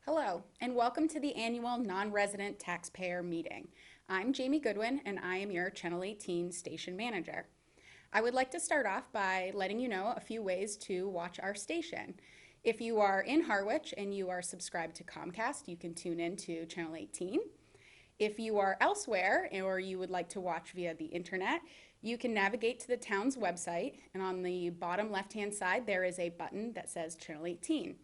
Hello, and welcome to the annual non-resident taxpayer meeting. I'm Jamie Goodwin, and I am your Channel 18 station manager. I would like to start off by letting you know a few ways to watch our station. If you are in Harwich and you are subscribed to Comcast, you can tune in to Channel 18. If you are elsewhere or you would like to watch via the internet, you can navigate to the town's website, and on the bottom left-hand side, there is a button that says Channel 18.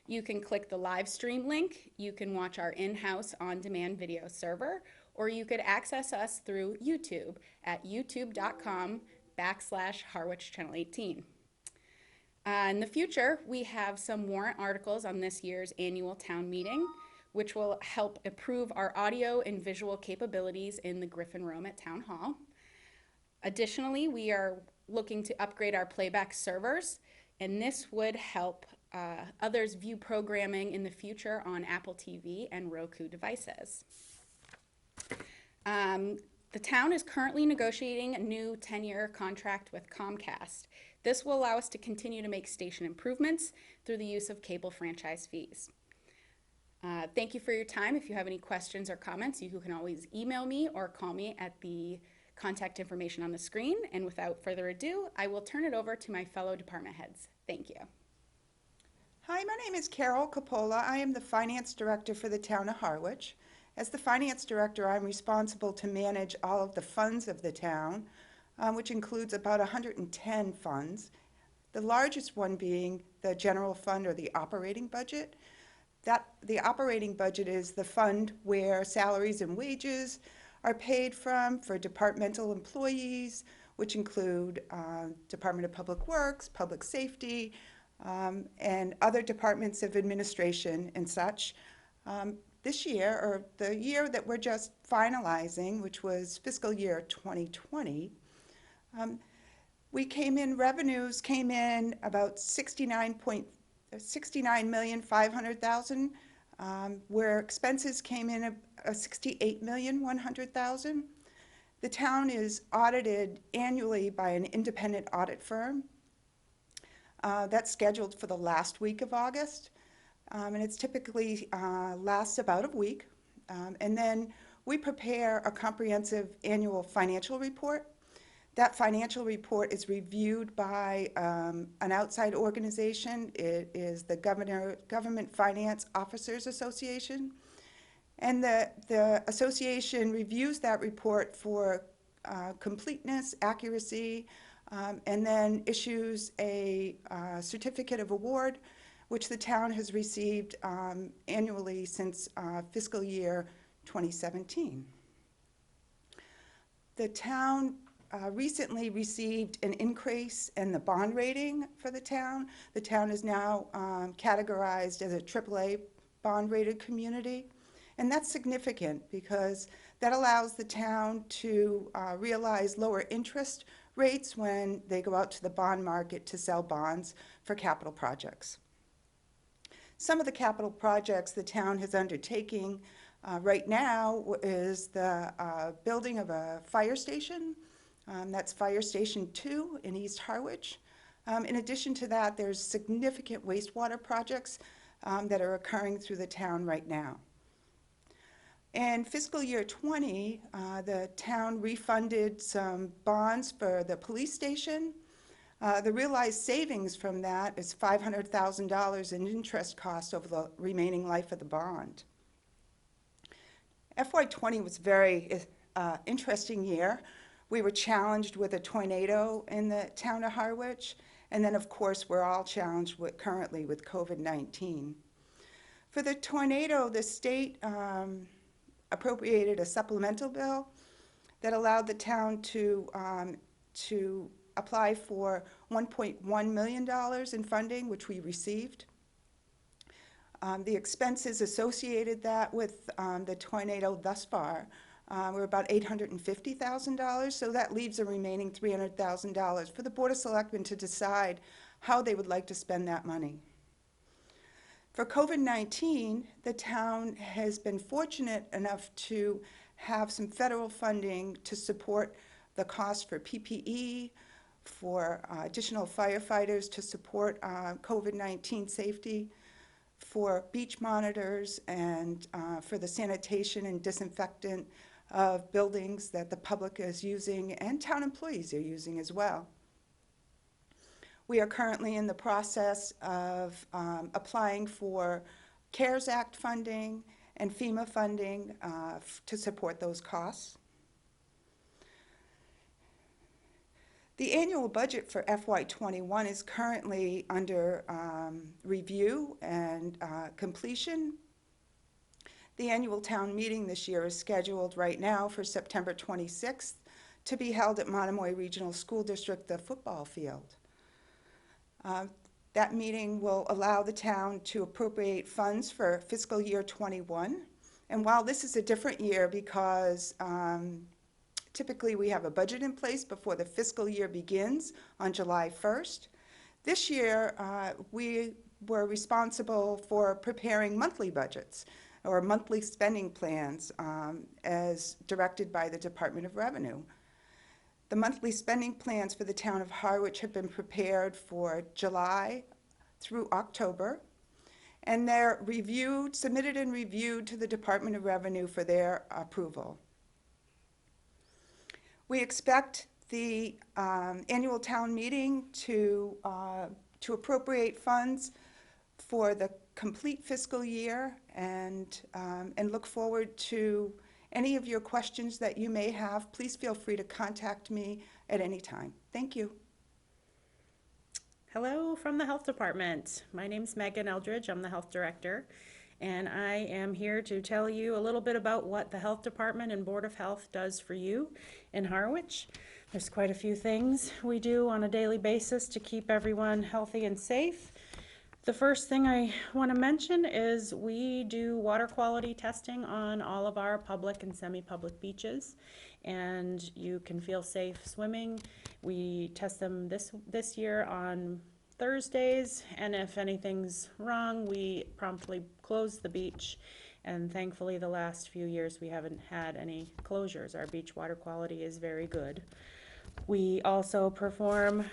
You can click the live stream link, you can watch our in-house on-demand video server, or you could access us through YouTube at youtube.com/Harwich Channel 18. In the future, we have some warrant articles on this year's annual town meeting, which will help improve our audio and visual capabilities in the Griffin Room at Town Hall. Additionally, we are looking to upgrade our playback servers, and this would help others view programming in the future on Apple TV and Roku devices. The town is currently negotiating a new 10-year contract with Comcast. This will allow us to continue to make station improvements through the use of cable franchise fees. Thank you for your time. If you have any questions or comments, you can always email me or call me at the contact information on the screen. And without further ado, I will turn it over to my fellow department heads. Thank you. Hi, my name is Coppola. I am the Finance Director for the Town of Harwich. As the Finance Director, I'm responsible to manage all of the funds of the town, which includes about 110 funds, the largest one being the general fund or the operating budget. The operating budget is the fund where salaries and wages are paid from for departmental employees, which include Department of Public Works, Public Safety, and other departments of administration and such. This year, or the year that we're just finalizing, which was fiscal year 2020, revenues came in about 69,500,000, where expenses came in 68,100,000. The town is audited annually by an independent audit firm. That's scheduled for the last week of August, and it's typically lasts about a week. And then we prepare a comprehensive annual financial report. That financial report is reviewed by an outside organization. It is the Government Finance Officers Association. And the association reviews that report for completeness, accuracy, and then issues a certificate of award, which the town has received annually since fiscal year 2017. The town recently received an increase in the bond rating for the town. The town is now categorized as a AAA bond-rated community, and that's significant because that allows the town to realize lower interest rates when they go out to the bond market to sell bonds for capital projects. Some of the capital projects the town is undertaking right now is the building of a fire station. That's Fire Station 2 in East Harwich. In addition to that, there's significant wastewater projects that are occurring through the town right now. In fiscal year 20, the town refunded some bonds for the police station. The realized savings from that is $500,000 in interest costs over the remaining life of the bond. FY20 was a very interesting year. We were challenged with a tornado in the town of Harwich, and then of course we're all challenged currently with COVID-19. For the tornado, the state appropriated a supplemental bill that allowed the town to apply for $1.1 million in funding, which we received. The expenses associated with the tornado thus far were about $850,000, so that leaves a remaining $300,000 for the Board of Selectmen to decide how they would like to spend that money. For COVID-19, the town has been fortunate enough to have some federal funding to support the cost for PPE, for additional firefighters to support COVID-19 safety, for beach monitors and for the sanitation and disinfectant of buildings that the public is using and town employees are using as well. We are currently in the process of applying for CARES Act funding and FEMA funding to support those costs. The annual budget for FY21 is currently under review and completion. The annual town meeting this year is scheduled right now for September 26th to be held at Monomoy Regional School District, the football field. That meeting will allow the town to appropriate funds for fiscal year 21. And while this is a different year because typically we have a budget in place before the fiscal year begins on July 1st, this year we were responsible for preparing monthly budgets or monthly spending plans as directed by the Department of Revenue. The monthly spending plans for the town of Harwich have been prepared for July through October, and they're submitted and reviewed to the Department of Revenue for their approval. We expect the annual town meeting to appropriate funds for the complete fiscal year and look forward to any of your questions that you may have. Please feel free to contact me at any time. Thank you. Hello from the Health Department. My name's Meggan Eldredge. I'm the Health Director, and I am here to tell you a little bit about what the Health Department and Board of Health does for you in Harwich. There's quite a few things we do on a daily basis to keep everyone healthy and safe. The first thing I want to mention is we do water quality testing on all of our public and semi-public beaches, and you can feel safe swimming. We test them this year on Thursdays, and if anything's wrong, we promptly close the beach. And thankfully, the last few years we haven't had any closures. Our beach water quality is very good. We also perform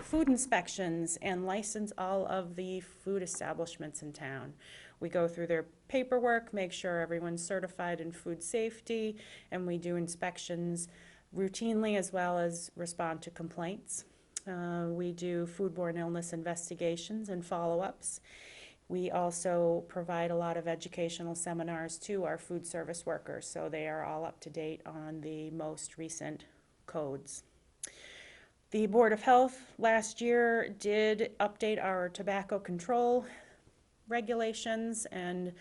food inspections and license all of the food establishments in town. We go through their paperwork, make sure everyone's certified in food safety, and we do inspections routinely as well as respond to complaints. We do foodborne illness investigations and follow-ups. We also provide a lot of educational seminars to our food service workers, so they are all up to date on the most recent codes. The Board of Health last year did update our tobacco control regulations, and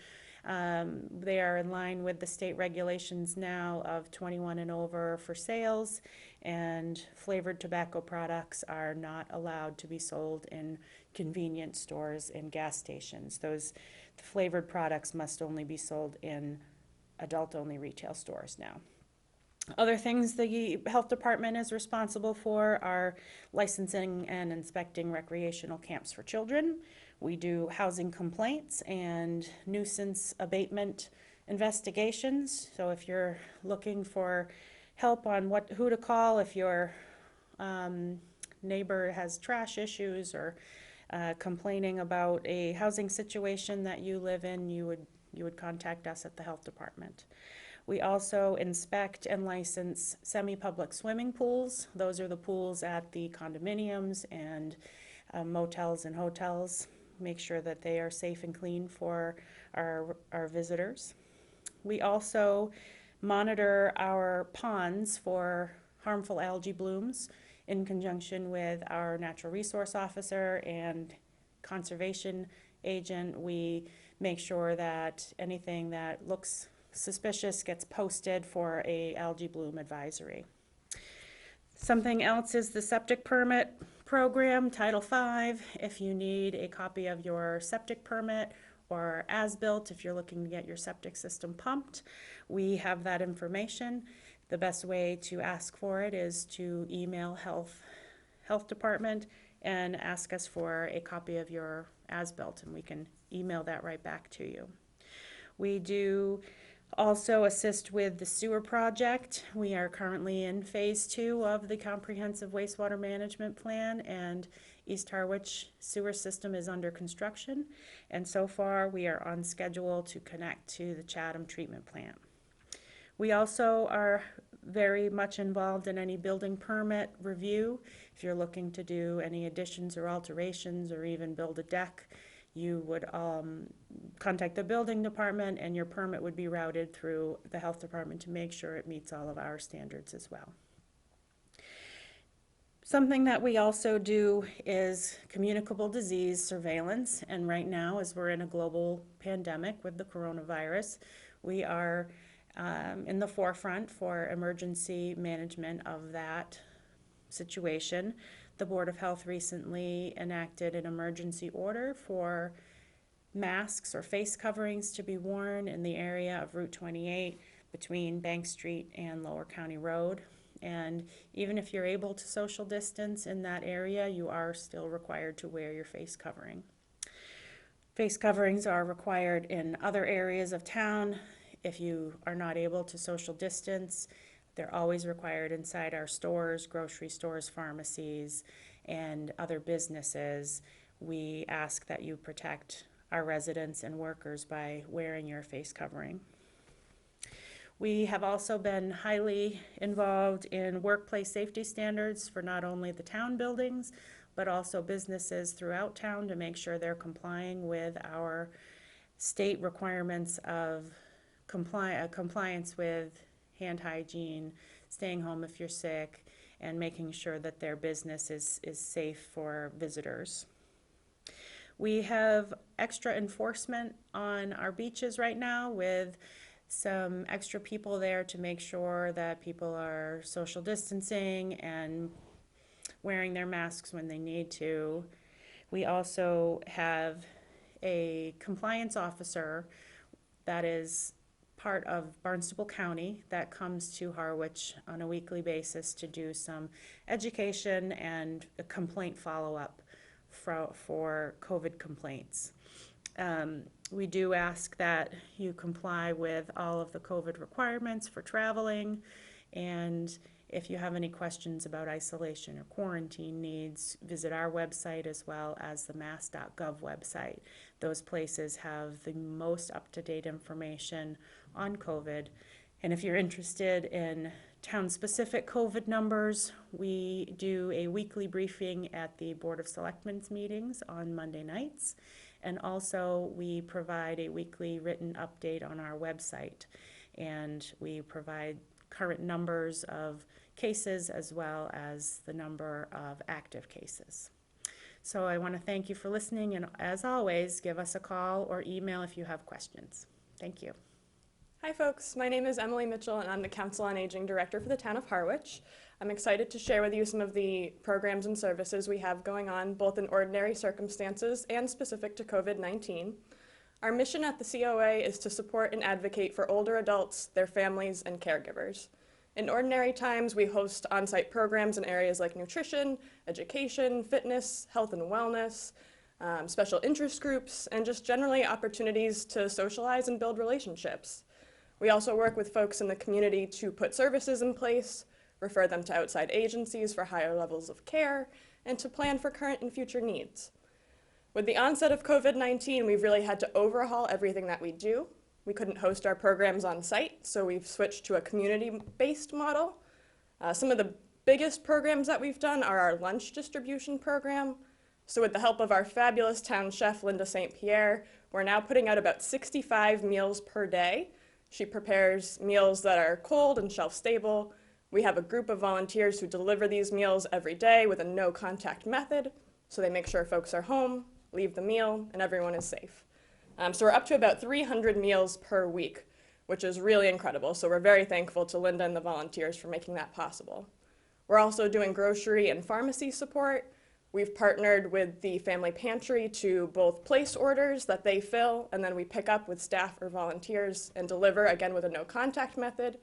they are in line with the state regulations now of 21 and over for sales, and flavored tobacco products are not allowed to be sold in convenience stores and gas stations. Those flavored products must only be sold in adult-only retail stores now. Other things the health department is responsible for are licensing and inspecting recreational camps for children. We do housing complaints and nuisance abatement investigations. So if you're looking for help on who to call if your neighbor has trash issues or complaining about a housing situation that you live in, you would contact us at the health department. We also inspect and license semi-public swimming pools. Those are the pools at the condominiums and motels and hotels. Make sure that they are safe and clean for our visitors. We also monitor our ponds for harmful algae blooms in conjunction with our natural resource officer and conservation agent. We make sure that anything that looks suspicious gets posted for a algae bloom advisory. Something else is the septic permit program, Title V. If you need a copy of your septic permit or as-built, if you're looking to get your septic system pumped, we have that information. The best way to ask for it is to email health department and ask us for a copy of your as-built, and we can email that right back to you. We do also assist with the sewer project. We are currently in phase 2 of the comprehensive wastewater management plan, and East Harwich sewer system is under construction, and so far we are on schedule to connect to the Chatham treatment plant. We also are very much involved in any building permit review. If you're looking to do any additions or alterations or even build a deck, you would contact the building department, and your permit would be routed through the health department to make sure it meets all of our standards as well. Something that we also do is communicable disease surveillance, and right now, as we're in a global pandemic with the coronavirus, we are in the forefront for emergency management of that situation. The Board of Health recently enacted an emergency order for masks or face coverings to be worn in the area of Route 28 between Bank Street and Lower County Road. And even if you're able to social distance in that area, you are still required to wear your face covering. Face coverings are required in other areas of town. If you are not able to social distance, they're always required inside our stores, grocery stores, pharmacies, and other businesses. We ask that you protect our residents and workers by wearing your face covering. We have also been highly involved in workplace safety standards for not only the town buildings, but also businesses throughout town to make sure they're complying with our state requirements of compliance with hand hygiene, staying home if you're sick, and making sure that their business is safe for visitors. We have extra enforcement on our beaches right now with some extra people there to make sure that people are social distancing and wearing their masks when they need to. We also have a compliance officer that is part of Barnstable County that comes to Harwich on a weekly basis to do some education and a complaint follow-up for COVID complaints. We do ask that you comply with all of the COVID requirements for traveling, and if you have any questions about isolation or quarantine needs, visit our website as well as the mass.gov website. Those places have the most up-to-date information on COVID. And if you're interested in town-specific COVID numbers, we do a weekly briefing at the Board of Selectmen's meetings on Monday nights. And also, we provide a weekly written update on our website. And we provide current numbers of cases as well as the number of active cases. So I want to thank you for listening, and as always, give us a call or email if you have questions. Thank you. Hi folks, my name is Emily Mitchell and I'm the Council on Aging Director for the Town of Harwich. I'm excited to share with you some of the programs and services we have going on both in ordinary circumstances and specific to COVID-19. Our mission at the COA is to support and advocate for older adults, their families, and caregivers. In ordinary times, we host on-site programs in areas like nutrition, education, fitness, health and wellness, special interest groups, and just generally opportunities to socialize and build relationships. We also work with folks in the community to put services in place, refer them to outside agencies for higher levels of care, and to plan for current and future needs. With the onset of COVID-19, we've really had to overhaul everything that we do. We couldn't host our programs on site, so we've switched to a community-based model. Some of the biggest programs that we've done are our lunch distribution program. So with the help of our fabulous town chef, Linda St. Pierre, we're now putting out about 65 meals per day. She prepares meals that are cold and shelf-stable. We have a group of volunteers who deliver these meals every day with a no-contact method, so they make sure folks are home, leave the meal, and everyone is safe. So we're up to about 300 meals per week, which is really incredible. So we're very thankful to Linda and the volunteers for making that possible. We're also doing grocery and pharmacy support. We've partnered with the family pantry to both place orders that they fill, and then we pick up with staff or volunteers and deliver, again with a no-contact method.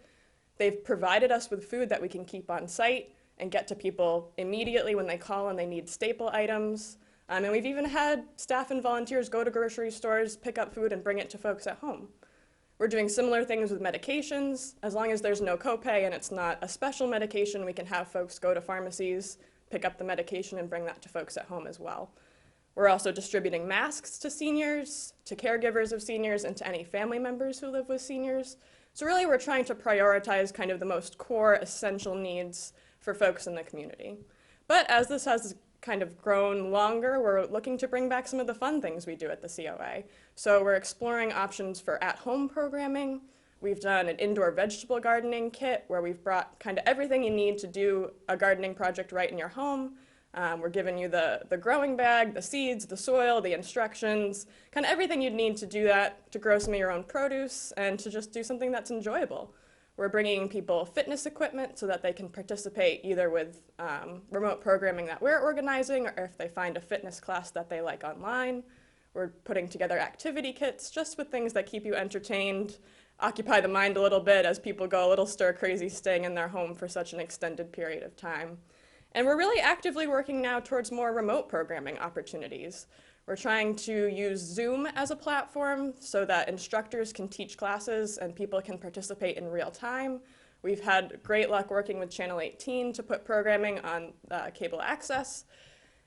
They've provided us with food that we can keep on site and get to people immediately when they call and they need staple items. And we've even had staff and volunteers go to grocery stores, pick up food, and bring it to folks at home. We're doing similar things with medications. As long as there's no copay and it's not a special medication, we can have folks go to pharmacies, pick up the medication and bring that to folks at home as well. We're also distributing masks to seniors, to caregivers of seniors, and to any family members who live with seniors. So really we're trying to prioritize kind of the most core essential needs for folks in the community. But as this has kind of grown longer, we're looking to bring back some of the fun things we do at the COA. So we're exploring options for at-home programming. We've done an indoor vegetable gardening kit where we've brought kind of everything you need to do a gardening project right in your home. We're giving you the growing bag, the seeds, the soil, the instructions, kind of everything you'd need to do that, to grow some of your own produce and to just do something that's enjoyable. We're bringing people fitness equipment so that they can participate either with remote programming that we're organizing, or if they find a fitness class that they like online. We're putting together activity kits just with things that keep you entertained, occupy the mind a little bit as people go a little stir crazy staying in their home for such an extended period of time. And we're really actively working now towards more remote programming opportunities. We're trying to use Zoom as a platform so that instructors can teach classes and people can participate in real time. We've had great luck working with Channel 18 to put programming on cable access,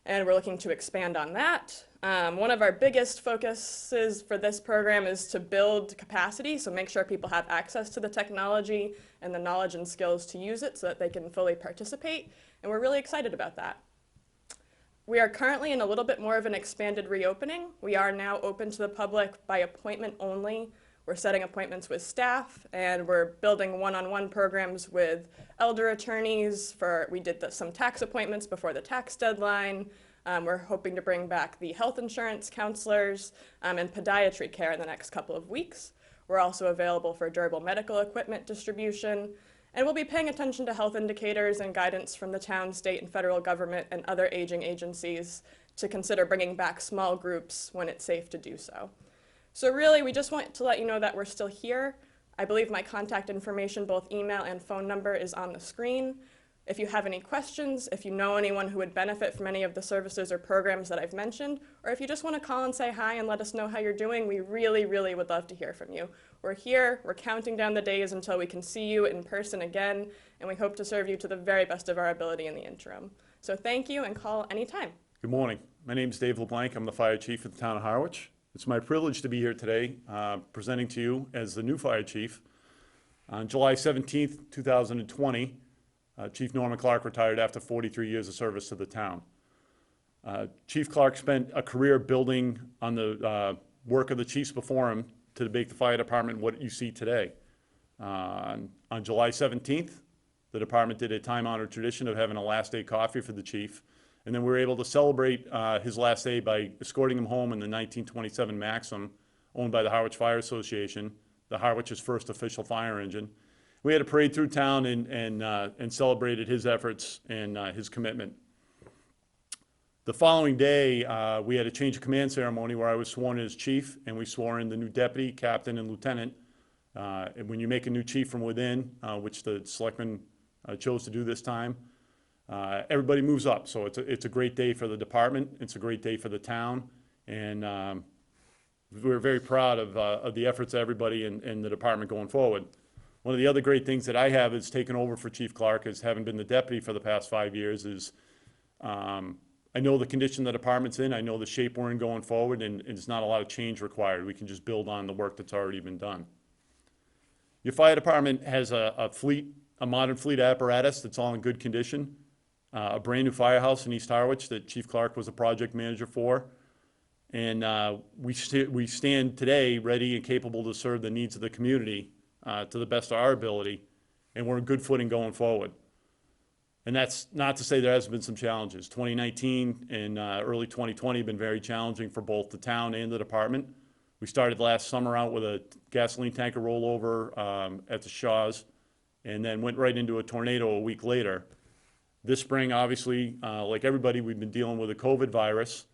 and we're looking to expand on that. One of our biggest focuses for this program is to build capacity, so make sure people have access to the technology and the knowledge and skills to use it so that they can fully participate, and we're really excited about that. We are currently in a little bit more of an expanded reopening. We are now open to the public by appointment only. We're setting appointments with staff, and we're building one-on-one programs with elder attorneys. We did some tax appointments before the tax deadline. We're hoping to bring back the health insurance counselors and podiatry care in the next couple of weeks. We're also available for durable medical equipment distribution. And we'll be paying attention to health indicators and guidance from the town, state, and federal government and other aging agencies to consider bringing back small groups when it's safe to do so. So really, we just want to let you know that we're still here. I believe my contact information, both email and phone number, is on the screen. If you have any questions, if you know anyone who would benefit from any of the services or programs that I've mentioned, or if you just want to call and say hi and let us know how you're doing, we really, really would love to hear from you. We're here, we're counting down the days until we can see you in person again, and we hope to serve you to the very best of our ability in the interim. So thank you, and call anytime. Good morning. My name is Dave LeBlanc. I'm the fire chief of the town of Harwich. It's my privilege to be here today presenting to you as the new fire chief. On July 17th, 2020, Chief Norman Clark retired after 43 years of service to the town. Chief Clark spent a career building on the work of the chiefs before him to make the fire department what you see today. On July 17th, the department did a time-honored tradition of having a last day coffee for the chief, and then we were able to celebrate his last day by escorting him home in the 1927 Maxim, owned by the Harwich Fire Association, the Harwich's first official fire engine. We had a parade through town and celebrated his efforts and his commitment. The following day, we had a change of command ceremony where I was sworn in as chief, and we swore in the new deputy, captain, and lieutenant. And when you make a new chief from within, which the selectmen chose to do this time, everybody moves up. So it's a great day for the department. It's a great day for the town, and we're very proud of the efforts of everybody in the department going forward. One of the other great things that I have is taken over for Chief Clark, as having been the deputy for the past 5 years, is I know the condition the department's in, I know the shape we're in going forward, and it's not a lot of change required. We can just build on the work that's already been done. Your fire department has a modern fleet apparatus that's all in good condition, a brand new firehouse in East Harwich that Chief Clark was a project manager for, and we stand today ready and capable to serve the needs of the community to the best of our ability, and we're in good footing going forward. And that's not to say there hasn't been some challenges. 2019 and early 2020 have been very challenging for both the town and the department. We started last summer out with a gasoline tanker rollover at the Shaws, and then went right into a tornado a week later. This spring, obviously, like everybody, we've been dealing with a COVID virus,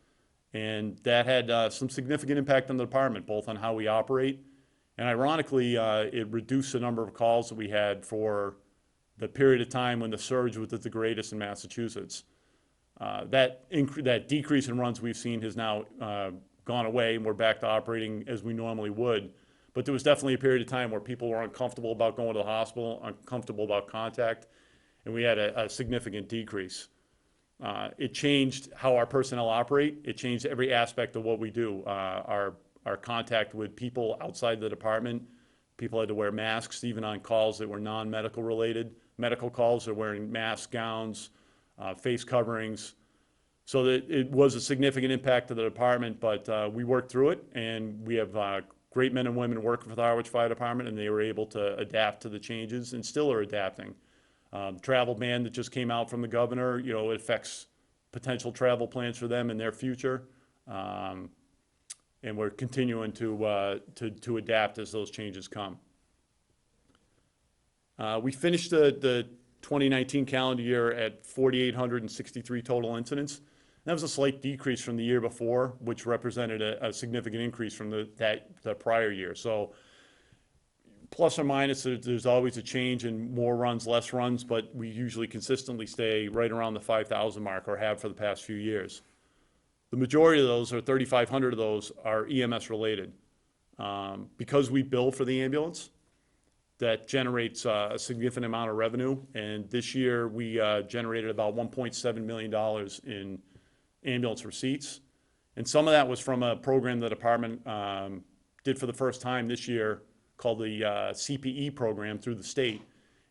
and that had some significant impact on the department, both on how we operate, and ironically, it reduced the number of calls that we had for the period of time when the surge was at the greatest in Massachusetts. That decrease in runs we've seen has now gone away, and we're back to operating as we normally would. But there was definitely a period of time where people were uncomfortable about going to the hospital, uncomfortable about contact, and we had a significant decrease. It changed how our personnel operate. It changed every aspect of what we do. Our contact with people outside the department, people had to wear masks even on calls that were non-medical related. Medical calls, they're wearing masks, gowns, face coverings. So that it was a significant impact to the department, but we worked through it, and we have great men and women working for the Harwich Fire Department, and they were able to adapt to the changes and still are adapting. Travel ban that just came out from the governor, you know, it affects potential travel plans for them in their future. And we're continuing to adapt as those changes come. We finished the 2019 calendar year at 4,863 total incidents. That was a slight decrease from the year before, which represented a significant increase from the prior year. So plus or minus, there's always a change in more runs, less runs, but we usually consistently stay right around the 5,000 mark, or have for the past few years. The majority of those, or 3,500 of those, are EMS related. Because we bill for the ambulance, that generates a significant amount of revenue. And this year we generated about $1.7 million in ambulance receipts. And some of that was from a program the department did for the first time this year called the CPE program through the state.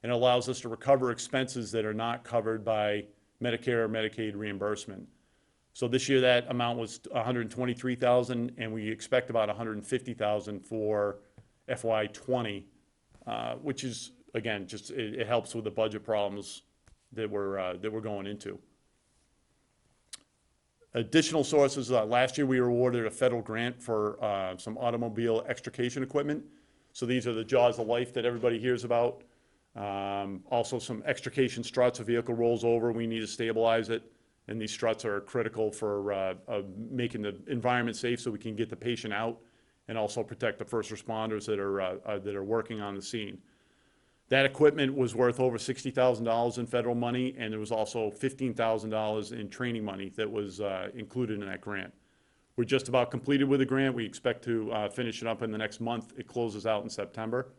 And it allows us to recover expenses that are not covered by Medicare or Medicaid reimbursement. So this year that amount was $123,000, and we expect about $150,000 for FY20, which is, again, just it helps with the budget problems that we're going into. Additional sources, last year we were awarded a federal grant for some automobile extrication equipment. So these are the jaws of life that everybody hears about. Also some extrication struts. A vehicle rolls over, we need to stabilize it. And these struts are critical for making the environment safe so we can get the patient out and also protect the first responders that are working on the scene. That equipment was worth over $60,000 in federal money, and there was also $15,000 in training money that was included in that grant. We're just about completed with the grant. We expect to finish it up in the next month. It closes out in September.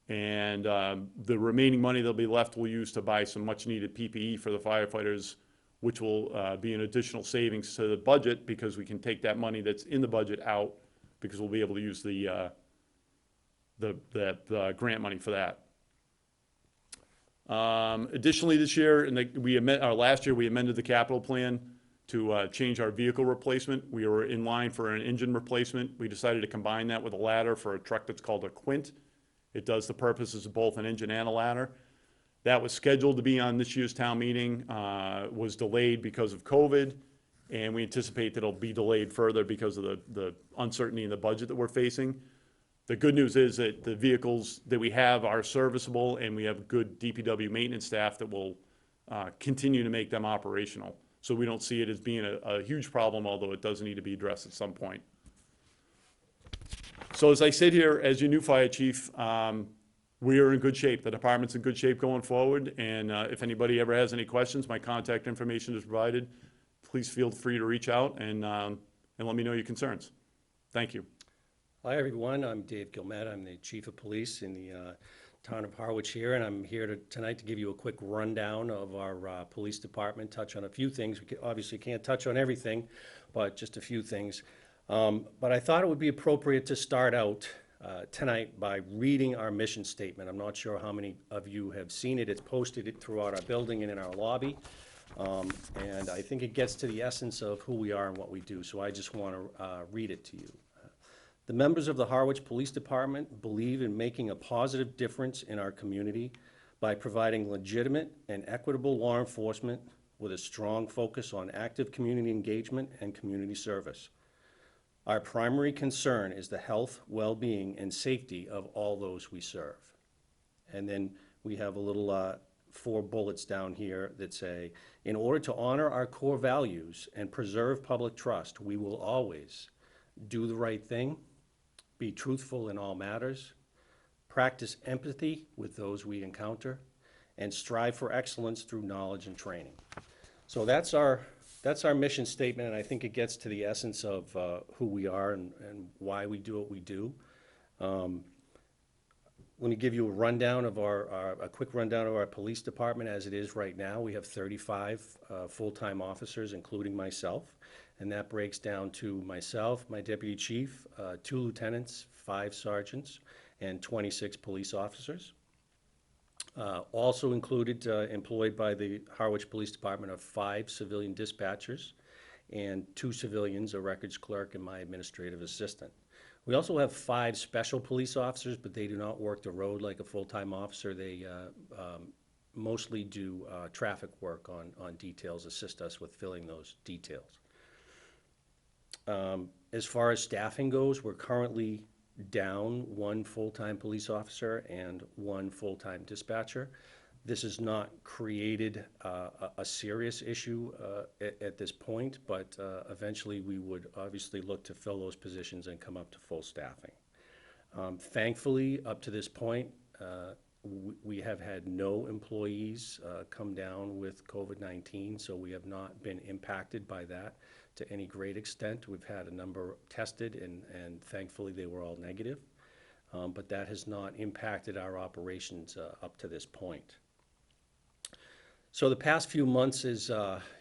And the remaining money that'll be left we'll use to buy some much needed PPE for the firefighters, which will be an additional savings to the budget, because we can take that money that's in the budget out, because we'll be able to use the grant money for that. Additionally, this year, last year we amended the capital plan to change our vehicle replacement. We were in line for an engine replacement. We decided to combine that with a ladder for a truck that's called a Quint. It does the purposes of both an engine and a ladder. That was scheduled to be on this year's town meeting, was delayed because of COVID, and we anticipate that it'll be delayed further because of the uncertainty in the budget that we're facing. The good news is that the vehicles that we have are serviceable, and we have good DPW maintenance staff that will continue to make them operational. So we don't see it as being a huge problem, although it does need to be addressed at some point. So as I sit here as your new fire chief, we are in good shape. The department's in good shape going forward, and if anybody ever has any questions, my contact information is provided. Please feel free to reach out and let me know your concerns. Thank you. Hi, everyone. I'm Dave Guillemette. I'm the Chief of Police in the town of Harwich here, and I'm here tonight to give you a quick rundown of our police department, touch on a few things. We obviously can't touch on everything, but just a few things. But I thought it would be appropriate to start out tonight by reading our mission statement. I'm not sure how many of you have seen it. It's posted throughout our building and in our lobby. And I think it gets to the essence of who we are and what we do. So I just want to read it to you. The members of the Harwich Police Department believe in making a positive difference in our community by providing legitimate and equitable law enforcement with a strong focus on active community engagement and community service. Our primary concern is the health, well-being, and safety of all those we serve. And then we have a little 4 bullets down here that say, in order to honor our core values and preserve public trust, we will always do the right thing, be truthful in all matters, practice empathy with those we encounter, and strive for excellence through knowledge and training. So that's our mission statement, and I think it gets to the essence of who we are and why we do what we do. let me give you a rundown of a quick rundown of our police department as it is right now. We have 35 full-time officers, including myself, and that breaks down to myself, my deputy chief, 2 lieutenants, 5 sergeants, and 26 police officers. Also included, employed by the Harwich Police Department, are 5 civilian dispatchers and 2 civilians, a records clerk, and my administrative assistant. We also have 5 special police officers, but they do not work the road like a full-time officer. They mostly do traffic work on details, assist us with filling those details. As far as staffing goes, we're currently down 1 full-time police officer and 1 full-time dispatcher. This has not created a serious issue at this point, but eventually we would obviously look to fill those positions and come up to full staffing. Thankfully, up to this point, we have had no employees come down with COVID-19, so we have not been impacted by that to any great extent. We've had a number tested, and thankfully they were all negative, but that has not impacted our operations up to this point. So the past few months, as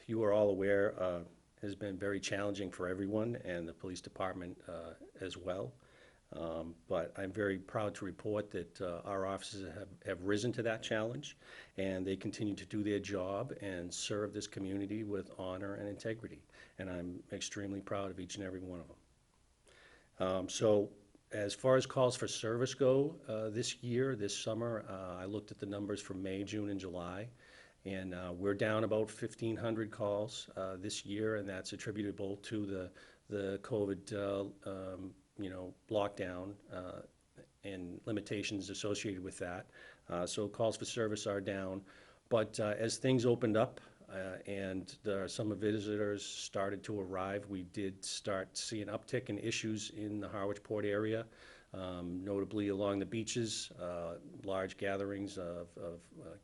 you are all aware, has been very challenging for everyone, and the police department as well. But I'm very proud to report that our officers have risen to that challenge, and they continue to do their job and serve this community with honor and integrity. And I'm extremely proud of each and every one of them. So as far as calls for service go, this summer, I looked at the numbers for May, June, and July, and we're down about 1,500 calls this year, and that's attributable to the COVID lockdown and limitations associated with that. So calls for service are down. But as things opened up and some visitors started to arrive, we did start to see an uptick in issues in the Harwich Port area, notably along the beaches, large gatherings of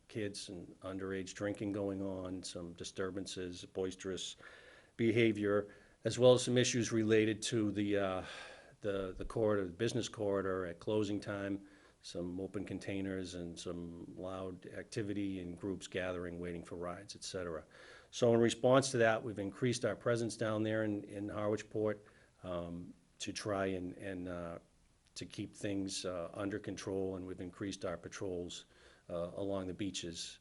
kids and underage drinking going on, some disturbances, boisterous behavior, as well as some issues related to the corridor, the business corridor at closing time, some open containers and some loud activity and groups gathering, waiting for rides, etc. So in response to that, we've increased our presence down there in Harwich Port to try and to keep things under control, and we've increased our patrols along the beaches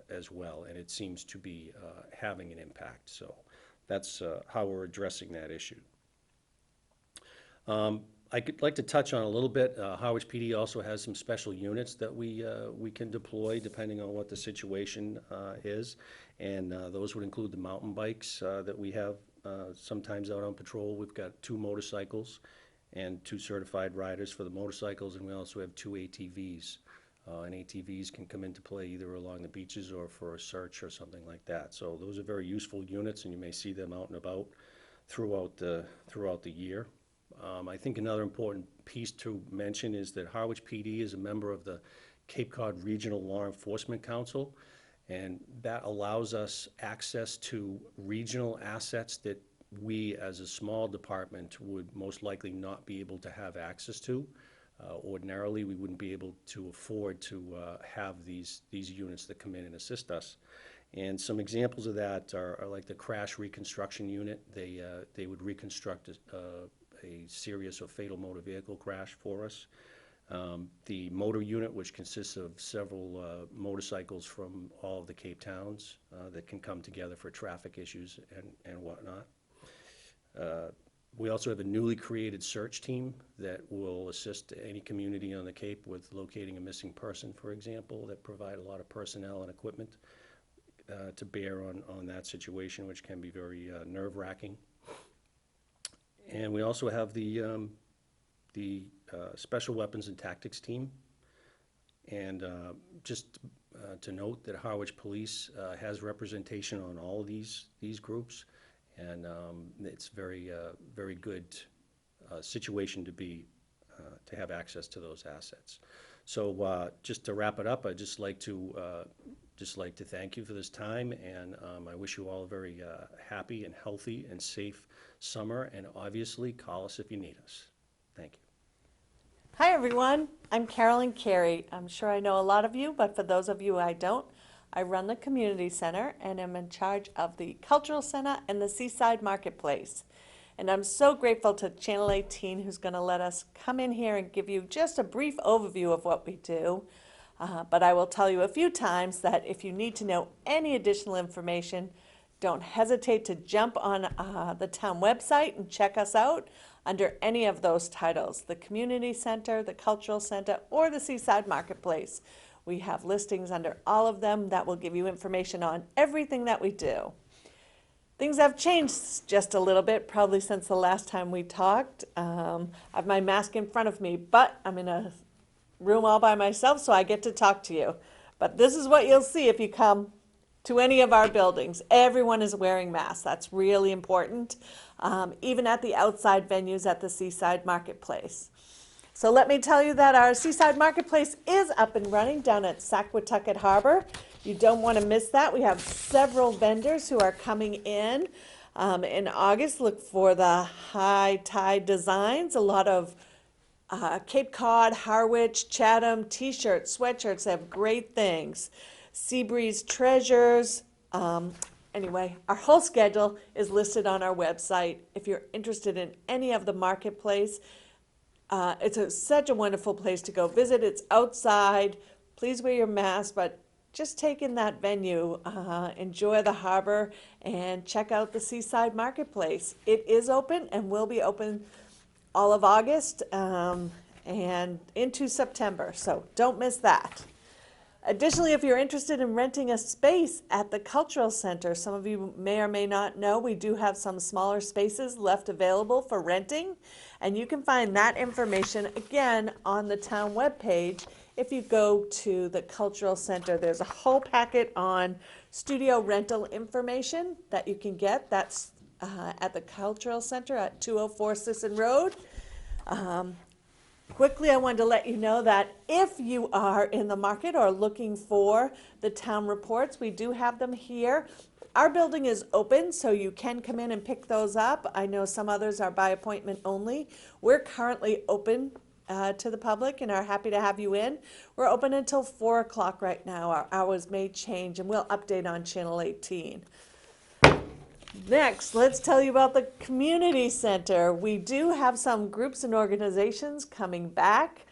as well, and it seems to be having an impact. So that's how we're addressing that issue. I'd like to touch on a little bit. Harwich PD also has some special units that we can deploy depending on what the situation is, and those would include the mountain bikes that we have sometimes out on patrol. We've got 2 motorcycles and 2 certified riders for the motorcycles, and we also have 2 ATVs. And ATVs can come into play either along the beaches or for a search or something like that. So those are very useful units, and you may see them out and about throughout the year. I think another important piece to mention is that Harwich PD is a member of the Cape Cod Regional Law Enforcement Council, and that allows us access to regional assets that we as a small department would most likely not be able to have access to. Ordinarily, we wouldn't be able to afford to have these units that come in and assist us. And some examples of that are like the crash reconstruction unit. They would reconstruct a serious or fatal motor vehicle crash for us. The motor unit, which consists of several motorcycles from all of the Cape Towns that can come together for traffic issues and whatnot. We also have a newly created search team that will assist any community on the Cape with locating a missing person, for example, that provide a lot of personnel and equipment to bear on that situation, which can be very nerve-wracking. And we also have the Special Weapons and Tactics team. And just to note that Harwich Police has representation on all of these groups, and it's very good situation to be to have access to those assets. So just to wrap it up, I'd just like to thank you for this time, and I wish you all a very happy and healthy and safe summer, and obviously call us if you need us. Thank you. Hi everyone, I'm Carolyn Carey. I'm sure I know a lot of you, but for those of you I don't, I run the community center and am in charge of the cultural center and the Seaside Marketplace. And I'm so grateful to Channel 18 who's going to let us come in here and give you just a brief overview of what we do. But I will tell you a few times that if you need to know any additional information, don't hesitate to jump on the town website and check us out under any of those titles, the Community Center, the Cultural Center, or the Seaside Marketplace. We have listings under all of them that will give you information on everything that we do. Things have changed just a little bit, probably since the last time we talked. I have my mask in front of me, but I'm in a room all by myself, so I get to talk to you. But this is what you'll see if you come to any of our buildings. Everyone is wearing masks. That's really important, even at the outside venues at the Seaside Marketplace. So let me tell you that our Seaside Marketplace is up and running down at Saquatucket Harbor. You don't want to miss that. We have several vendors who are coming in August. Look for the high tide designs, a lot of Cape Cod, Harwich, Chatham, t-shirts, sweatshirts. They have great things. Seabreeze treasures. Anyway, our whole schedule is listed on our website. If you're interested in any of the marketplace, it's such a wonderful place to go visit. It's outside. Please wear your mask, but just take in that venue, enjoy the harbor, and check out the Seaside Marketplace. It is open and will be open all of August and into September, so don't miss that. Additionally, if you're interested in renting a space at the Cultural Center, some of you may or may not know we do have some smaller spaces left available for renting, and you can find that information again on the town webpage. If you go to the Cultural Center, there's a whole packet on studio rental information that you can get. That's at the Cultural Center at 204 Sisson Road. Quickly, I wanted to let you know that if you are in the market or looking for the town reports, we do have them here. Our building is open, so you can come in and pick those up. I know some others are by appointment only. We're currently open to the public and are happy to have you in. We're open until 4 o'clock right now. Our hours may change, and we'll update on Channel 18. Next, let's tell you about the community center. We do have some groups and organizations coming back.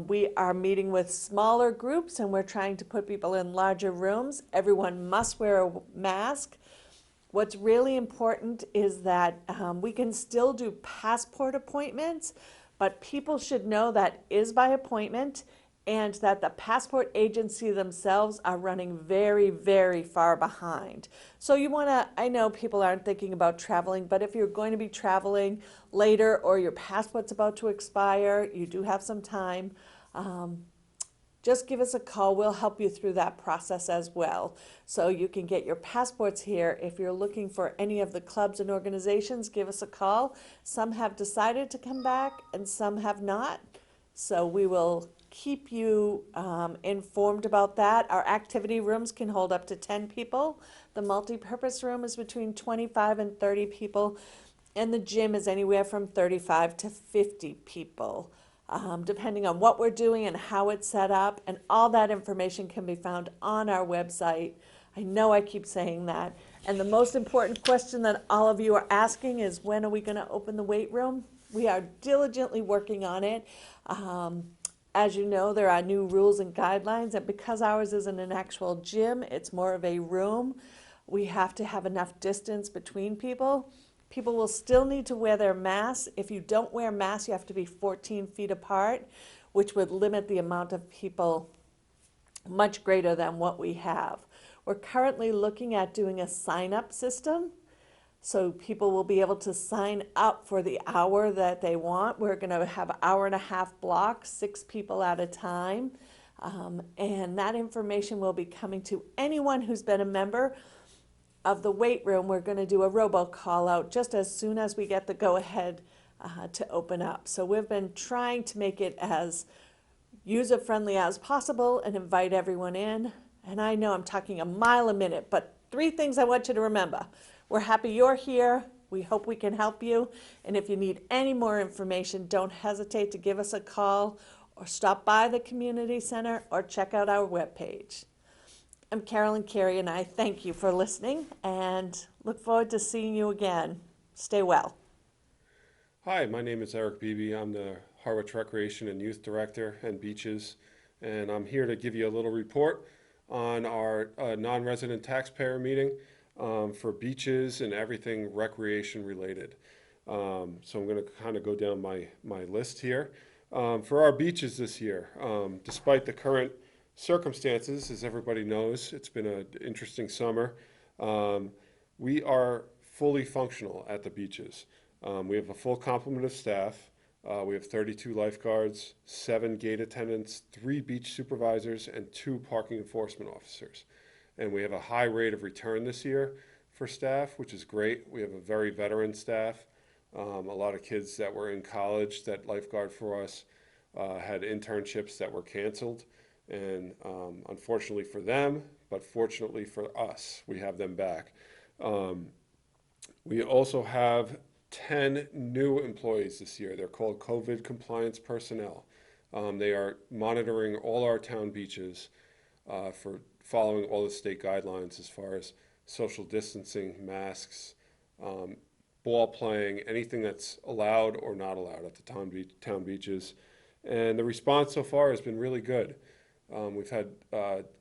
We are meeting with smaller groups and we're trying to put people in larger rooms. Everyone must wear a mask. What's really important is that we can still do passport appointments, but people should know that is by appointment and that the passport agency themselves are running very, very far behind. So you want to, I know people aren't thinking about traveling, but if you're going to be traveling later or your passport's about to expire, you do have some time, just give us a call. We'll help you through that process as well. So you can get your passports here. If you're looking for any of the clubs and organizations, give us a call. Some have decided to come back and some have not. So we will keep you informed about that. Our activity rooms can hold up to 10 people. The multi-purpose room is between 25 and 30 people. And the gym is anywhere from 35 to 50 people, depending on what we're doing and how it's set up. And all that information can be found on our website. I know I keep saying that. And the most important question that all of you are asking is, when are we going to open the weight room? We are diligently working on it. As you know, there are new rules and guidelines, and because ours isn't an actual gym, it's more of a room, we have to have enough distance between people. People will still need to wear their masks. If you don't wear masks, you have to be 14 feet apart, which would limit the amount of people much greater than what we have. We're currently looking at doing a sign-up system. So people will be able to sign up for the hour that they want. We're going to have 1.5-hour blocks, 6 people at a time. And that information will be coming to anyone who's been a member of the weight room. We're going to do a robocall out just as soon as we get the go-ahead to open up. So we've been trying to make it as user-friendly as possible and invite everyone in. And I know I'm talking a mile a minute, but 3 things I want you to remember. We're happy you're here. We hope we can help you. And if you need any more information, don't hesitate to give us a call or stop by the community center or check out our webpage. I'm Carolyn, Carey, and I thank you for listening and look forward to seeing you again. Stay well. Hi, my name is Eric Beebe. I'm the Harwich Recreation and Youth Director and Beaches, and I'm here to give you a little report on our non-resident taxpayer meeting for beaches and everything recreation related. So I'm going to kind of go down my list here. For our beaches this year, despite the current circumstances, as everybody knows, it's been an interesting summer. We are fully functional at the beaches. We have a full complement of staff. We have 32 lifeguards, 7 gate attendants, 3 beach supervisors, and 2 parking enforcement officers. And we have a high rate of return this year for staff, which is great. We have a very veteran staff. A lot of kids that were in college that lifeguard for us had internships that were canceled. And unfortunately for them, but fortunately for us, we have them back. We also have 10 new employees this year. They're called COVID compliance personnel. They are monitoring all our town beaches for following all the state guidelines as far as social distancing, masks, ball playing, anything that's allowed or not allowed at the town beaches. And the response so far has been really good. We've had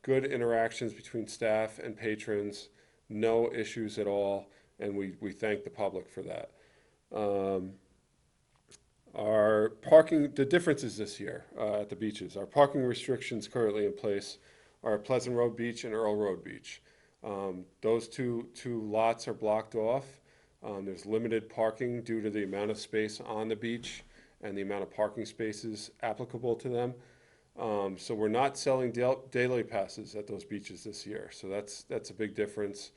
good interactions between staff and patrons, no issues at all, and we thank the public for that. Our parking, the differences this year at the beaches, our parking restrictions currently in place are at Pleasant Road Beach and Earl Road Beach. Those two lots are blocked off. There's limited parking due to the amount of space on the beach and the amount of parking spaces applicable to them. So we're not selling daily passes at those beaches this year. So that's a big difference.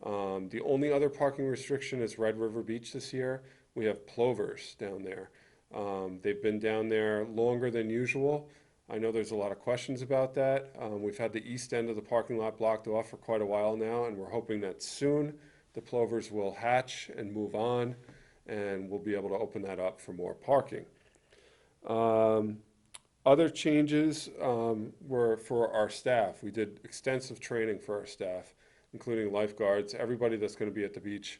The only other parking restriction is Red River Beach this year. We have plovers down there. They've been down there longer than usual. I know there's a lot of questions about that. We've had the east end of the parking lot blocked off for quite a while now, and we're hoping that soon the plovers will hatch and move on, and we'll be able to open that up for more parking. Other changes were for our staff. We did extensive training for our staff, including lifeguards, everybody that's going to be at the beach,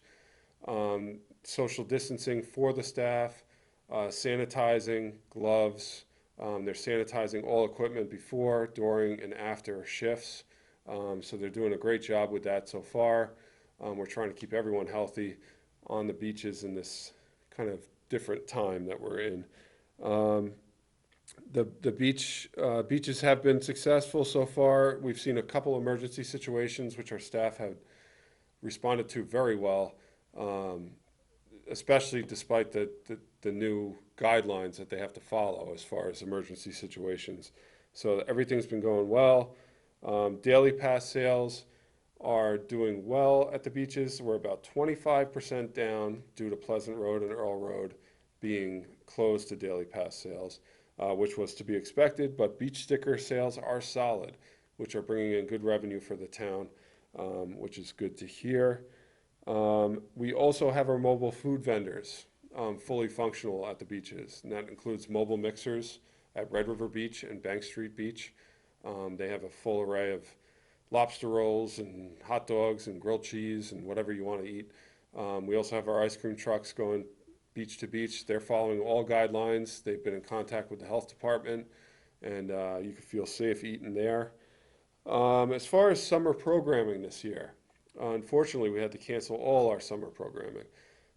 social distancing for the staff, sanitizing, gloves. They're sanitizing all equipment before, during, and after shifts. So they're doing a great job with that so far. We're trying to keep everyone healthy on the beaches in this kind of different time that we're in. The beaches have been successful so far. We've seen a couple emergency situations which our staff have responded to very well, especially despite the new guidelines that they have to follow as far as emergency situations. So everything's been going well. Daily pass sales are doing well at the beaches. We're about 25% down due to Pleasant Road and Earl Road being closed to daily pass sales, which was to be expected, but beach sticker sales are solid, which are bringing in good revenue for the town, which is good to hear. We also have our mobile food vendors fully functional at the beaches, and that includes mobile mixers at Red River Beach and Bank Street Beach. They have a full array of lobster rolls and hot dogs and grilled cheese and whatever you want to eat. We also have our ice cream trucks going beach to beach. They're following all guidelines. They've been in contact with the health department, and you can feel safe eating there. As far as summer programming this year, unfortunately, we had to cancel all our summer programming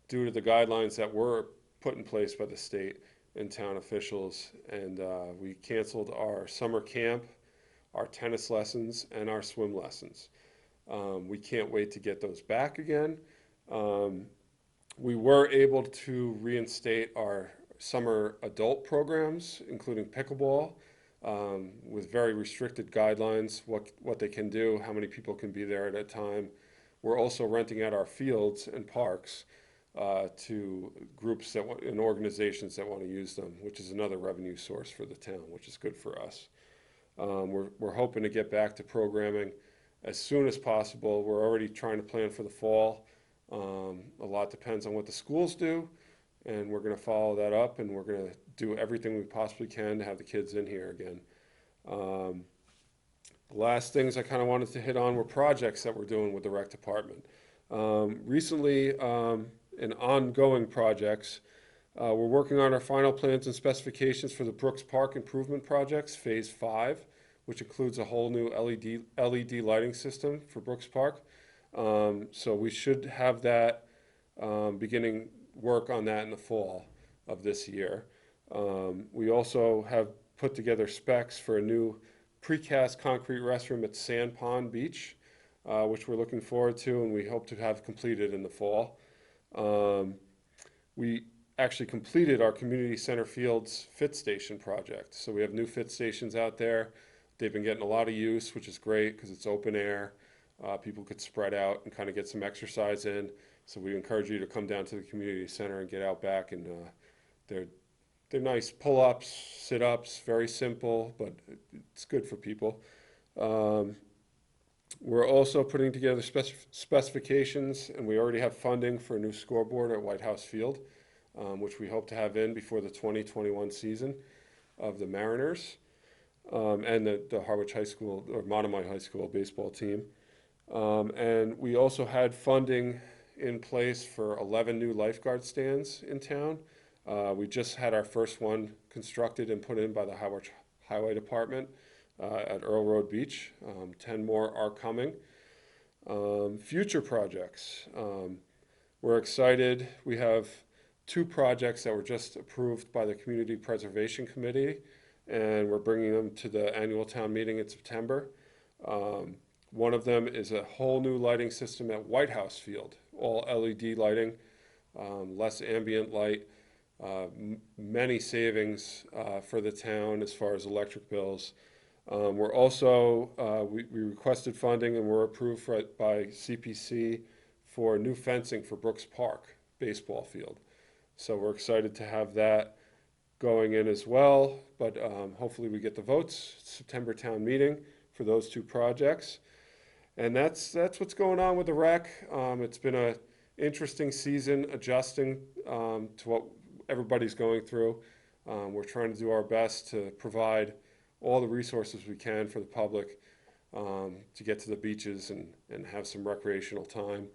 due to the guidelines that were put in place by the state and town officials. And we canceled our summer camp, our tennis lessons, and our swim lessons. We can't wait to get those back again. We were able to reinstate our summer adult programs, including pickleball, with very restricted guidelines, what they can do, how many people can be there at a time. We're also renting out our fields and parks to groups and organizations that want to use them, which is another revenue source for the town, which is good for us. We're hoping to get back to programming as soon as possible. We're already trying to plan for the fall. A lot depends on what the schools do, and we're going to follow that up, and we're going to do everything we possibly can to have the kids in here again. The last things I kind of wanted to hit on were projects that we're doing with the rec department. Recently, and ongoing projects, we're working on our final plans and specifications for the Brooks Park improvement projects, Phase 5, which includes a whole new LED lighting system for Brooks Park. So we should have that beginning work on that in the fall of this year. We also have put together specs for a new precast concrete restroom at Sand Pond Beach, which we're looking forward to, and we hope to have completed in the fall. We actually completed our community center fields fit station project. So we have new fit stations out there. They've been getting a lot of use, which is great because it's open air. People could spread out and kind of get some exercise in. So we encourage you to come down to the community center and get out back, and they're nice pull-ups, sit-ups, very simple, but it's good for people. We're also putting together specifications, and we already have funding for a new scoreboard at White House Field, which we hope to have in before the 2021 season of the Mariners and the Harwich High School, or Monomoy High School baseball team. And we also had funding in place for 11 new lifeguard stands in town. We just had our first one constructed and put in by the Harwich Highway Department at Earl Road Beach. 10 more are coming. Future projects. We're excited. We have 2 projects that were just approved by the Community Preservation Committee, and we're bringing them to the annual town meeting in September. One of them is a whole new lighting system at White House Field, all LED lighting, less ambient light, many savings for the town as far as electric bills. We're also, we requested funding and were approved by CPC for new fencing for Brooks Park baseball field. So we're excited to have that going in as well, but hopefully we get the votes, September town meeting for those 2 projects. And that's what's going on with the rec. It's been an interesting season adjusting to what everybody's going through. We're trying to do our best to provide all the resources we can for the public to get to the beaches and have some recreational time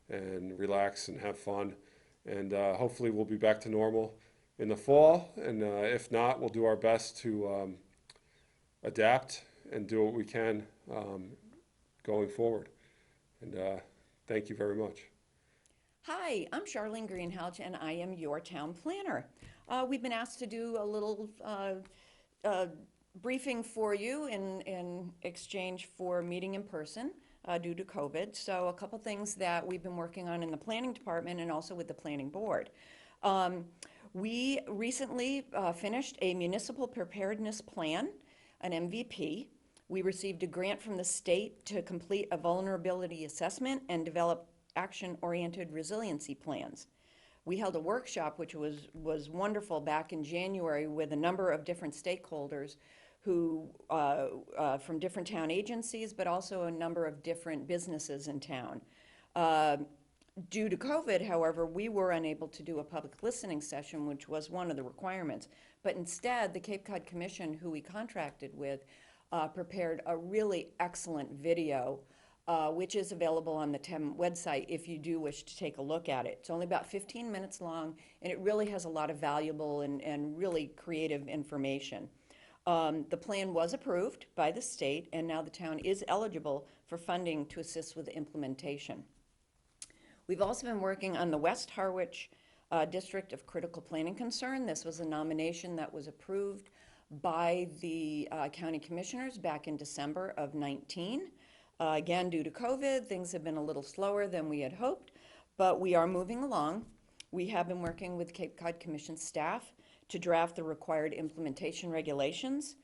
and relax and have fun. And hopefully we'll be back to normal in the fall. And if not, we'll do our best to adapt and do what we can going forward. And thank you very much. Hi, I'm Charleen Greenhalgh, and I am your town planner. We've been asked to do a little briefing for you in exchange for meeting in person due to COVID. So a couple things that we've been working on in the planning department and also with the planning board. We recently finished a municipal preparedness plan, an MVP. We received a grant from the state to complete a vulnerability assessment and develop action-oriented resiliency plans. We held a workshop which was wonderful back in January with a number of different stakeholders who from different town agencies, but also a number of different businesses in town. Due to COVID, however, we were unable to do a public listening session, which was one of the requirements. But instead, the Cape Cod Commission, who we contracted with, prepared a really excellent video, which is available on the TEM website if you do wish to take a look at it. It's only about 15 minutes long, and it really has a lot of valuable and really creative information. The plan was approved by the state, and now the town is eligible for funding to assist with the implementation. We've also been working on the West Harwich District of Critical Planning Concern. This was a nomination that was approved by the county commissioners back in December of 19. Again, due to COVID, things have been a little slower than we had hoped, but we are moving along. We have been working with Cape Cod Commission staff to draft the required implementation regulations.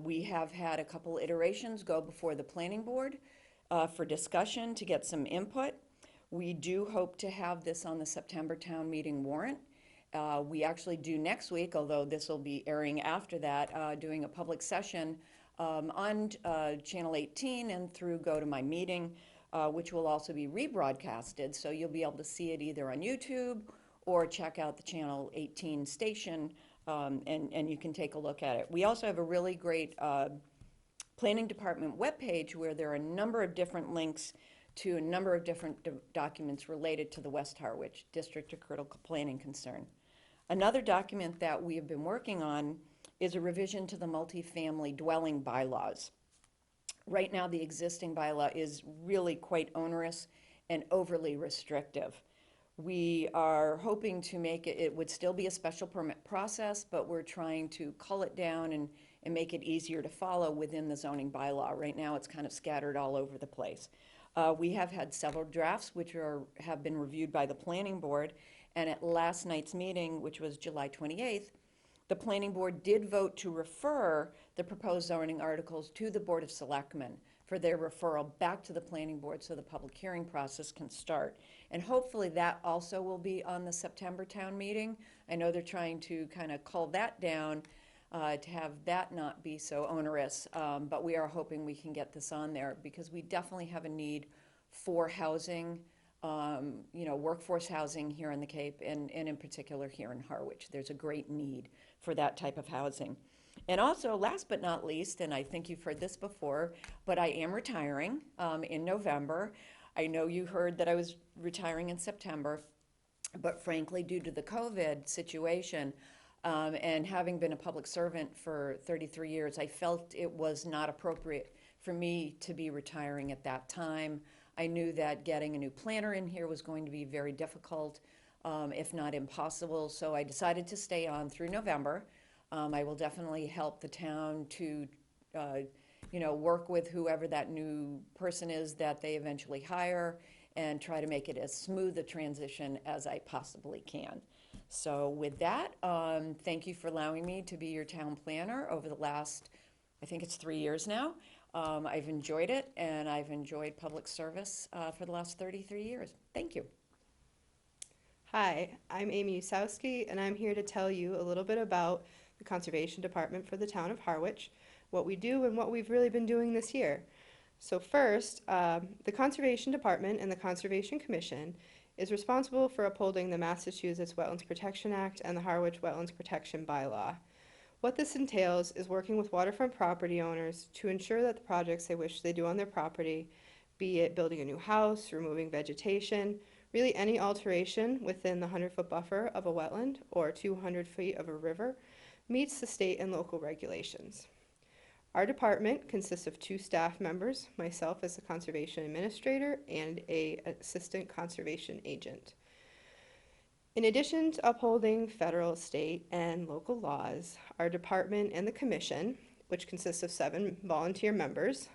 We have had a couple iterations go before the planning board for discussion to get some input. We do hope to have this on the September town meeting warrant. We actually do next week, although this will be airing after that, doing a public session on Channel 18 and through Go to My Meeting which will also be rebroadcasted, so you'll be able to see it either on YouTube or check out the Channel 18 station, and you can take a look at it. We also have a really great Planning Department webpage where there are a number of different links to a number of different documents related to the West Harwich District of Critical Planning Concern. Another document that we have been working on is a revision to the multifamily dwelling bylaws. Right now, the existing bylaw is really quite onerous and overly restrictive. We are hoping to make it, it would still be a special permit process, but we're trying to cull it down and make it easier to follow within the zoning bylaw. Right now, it's kind of scattered all over the place. We have had several drafts which have been reviewed by the planning board, and at last night's meeting, which was July 28th, the planning board did vote to refer the proposed zoning articles to the Board of Selectmen for their referral back to the planning board so the public hearing process can start. And hopefully that also will be on the September town meeting. I know they're trying to kind of cull that down to have that not be so onerous, but we are hoping we can get this on there because we definitely have a need for housing, workforce housing here in the Cape and in particular here in Harwich. There's a great need for that type of housing. And also, last but not least, and I think you've heard this before, but I am retiring in November. I know you heard that I was retiring in September, but frankly, due to the COVID situation, and having been a public servant for 33 years, I felt it was not appropriate for me to be retiring at that time. I knew that getting a new planner in here was going to be very difficult, if not impossible, so I decided to stay on through November. I will definitely help the town to, work with whoever that new person is that they eventually hire and try to make it as smooth a transition as I possibly can. So with that, thank you for allowing me to be your town planner over the last, I think it's 3 years now. I've enjoyed it, and I've enjoyed public service for the last 33 years. Thank you. Hi, I'm Amy Usowski, and I'm here to tell you a little bit about the Conservation Department for the town of Harwich, what we do and what we've really been doing this year. So first, the Conservation Department and the Conservation Commission is responsible for upholding the Massachusetts Wetlands Protection Act and the Harwich Wetlands Protection Bylaw. What this entails is working with waterfront property owners to ensure that the projects they wish they do on their property, be it building a new house, removing vegetation, really any alteration within the 100-foot buffer of a wetland or 200 feet of a river, meets the state and local regulations. Our department consists of 2 staff members, myself as the conservation administrator and an assistant conservation agent. In addition to upholding federal, state, and local laws, our department and the commission, which consists of 7 volunteer members,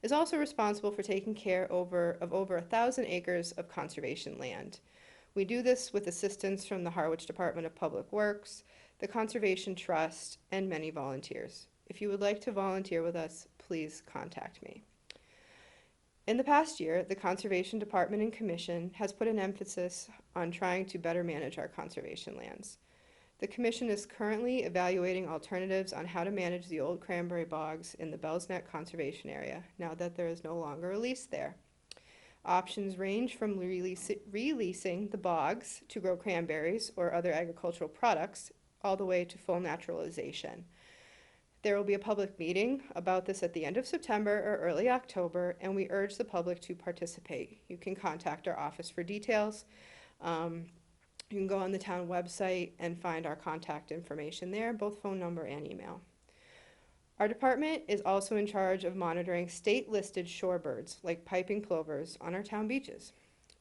is also responsible for taking care of over 1,000 acres of conservation land. We do this with assistance from the Harwich Department of Public Works, the Conservation Trust, and many volunteers. If you would like to volunteer with us, please contact me. In the past year, the Conservation Department and Commission has put an emphasis on trying to better manage our conservation lands. The Commission is currently evaluating alternatives on how to manage the old cranberry bogs in the Bell's Neck Conservation Area, now that there is no longer a lease there. Options range from releasing the bogs to grow cranberries or other agricultural products, all the way to full naturalization. There will be a public meeting about this at the end of September or early October, and we urge the public to participate. You can contact our office for details. You can go on the town website and find our contact information there, both phone number and email. Our department is also in charge of monitoring state-listed shorebirds, like piping plovers, on our town beaches.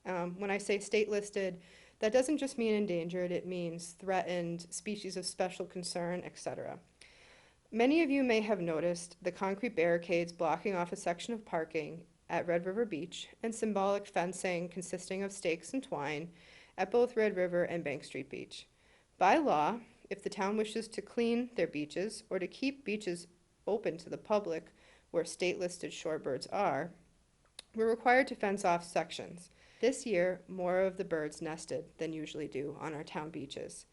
When I say state-listed, that doesn't just mean endangered, it means threatened, species of special concern, etc. Many of you may have noticed the concrete barricades blocking off a section of parking at Red River Beach and symbolic fencing consisting of stakes and twine at both Red River and Bank Street Beach. By law, if the town wishes to clean their beaches or to keep beaches open to the public where state-listed shorebirds are, we're required to fence off sections. This year, more of the birds nested than usually do on our town beaches.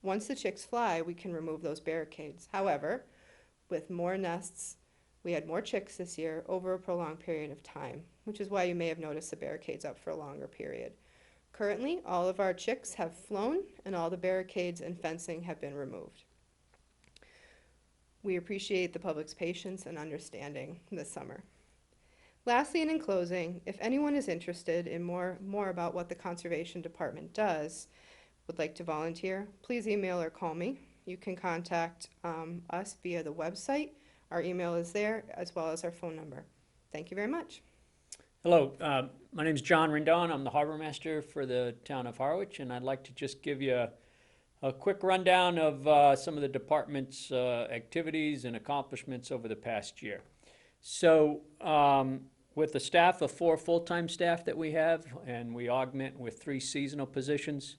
Once the chicks fly, we can remove those barricades. However, with more nests We had more chicks this year over a prolonged period of time, which is why you may have noticed the barricades up for a longer period. Currently, all of our chicks have flown and all the barricades and fencing have been removed. We appreciate the public's patience and understanding this summer. Lastly, and in closing, if anyone is interested in more about what the Conservation Department does, would like to volunteer, please email or call me. You can contact us via the website. Our email is there, as well as our phone number. Thank you very much. Hello, my name is John Rendon. I'm the harbor master for the town of Harwich, and I'd like to just give you a quick rundown of some of the department's activities and accomplishments over the past year. So with the staff of 4 full-time staff that we have, and we augment with 3 seasonal positions,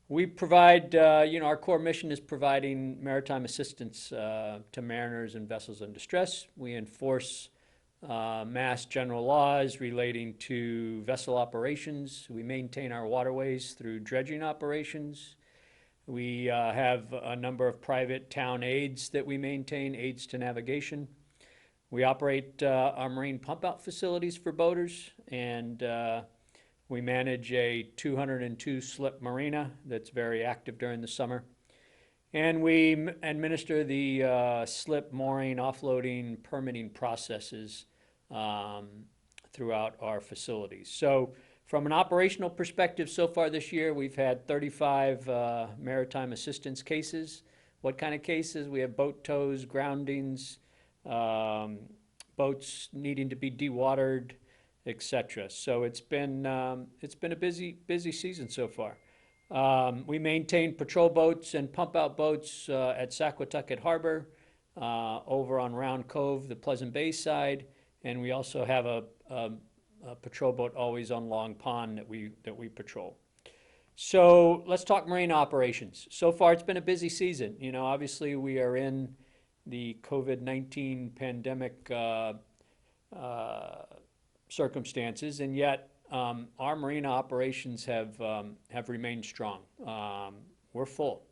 we provide, our core mission is providing maritime assistance to mariners and vessels in distress. We enforce mass general laws relating to vessel operations. We maintain our waterways through dredging operations. We have a number of private town aids that we maintain, aids to navigation. We operate our marine pump-out facilities for boaters, and we manage a 202-slip marina that's very active during the summer. And we administer the slip mooring, offloading, permitting processes throughout our facilities. So from an operational perspective, so far this year, we've had 35 maritime assistance cases. What kind of cases? We have boat tows, groundings, boats needing to be dewatered, etc. So it's been a busy season so far. We maintain patrol boats and pump-out boats at Saquatucket Harbor, over on Round Cove, the Pleasant Bay side, and we also have a patrol boat always on Long Pond that we patrol. So let's talk marine operations. So far, it's been a busy season. Obviously, we are in the COVID-19 pandemic circumstances, and yet our marine operations have remained strong. We're full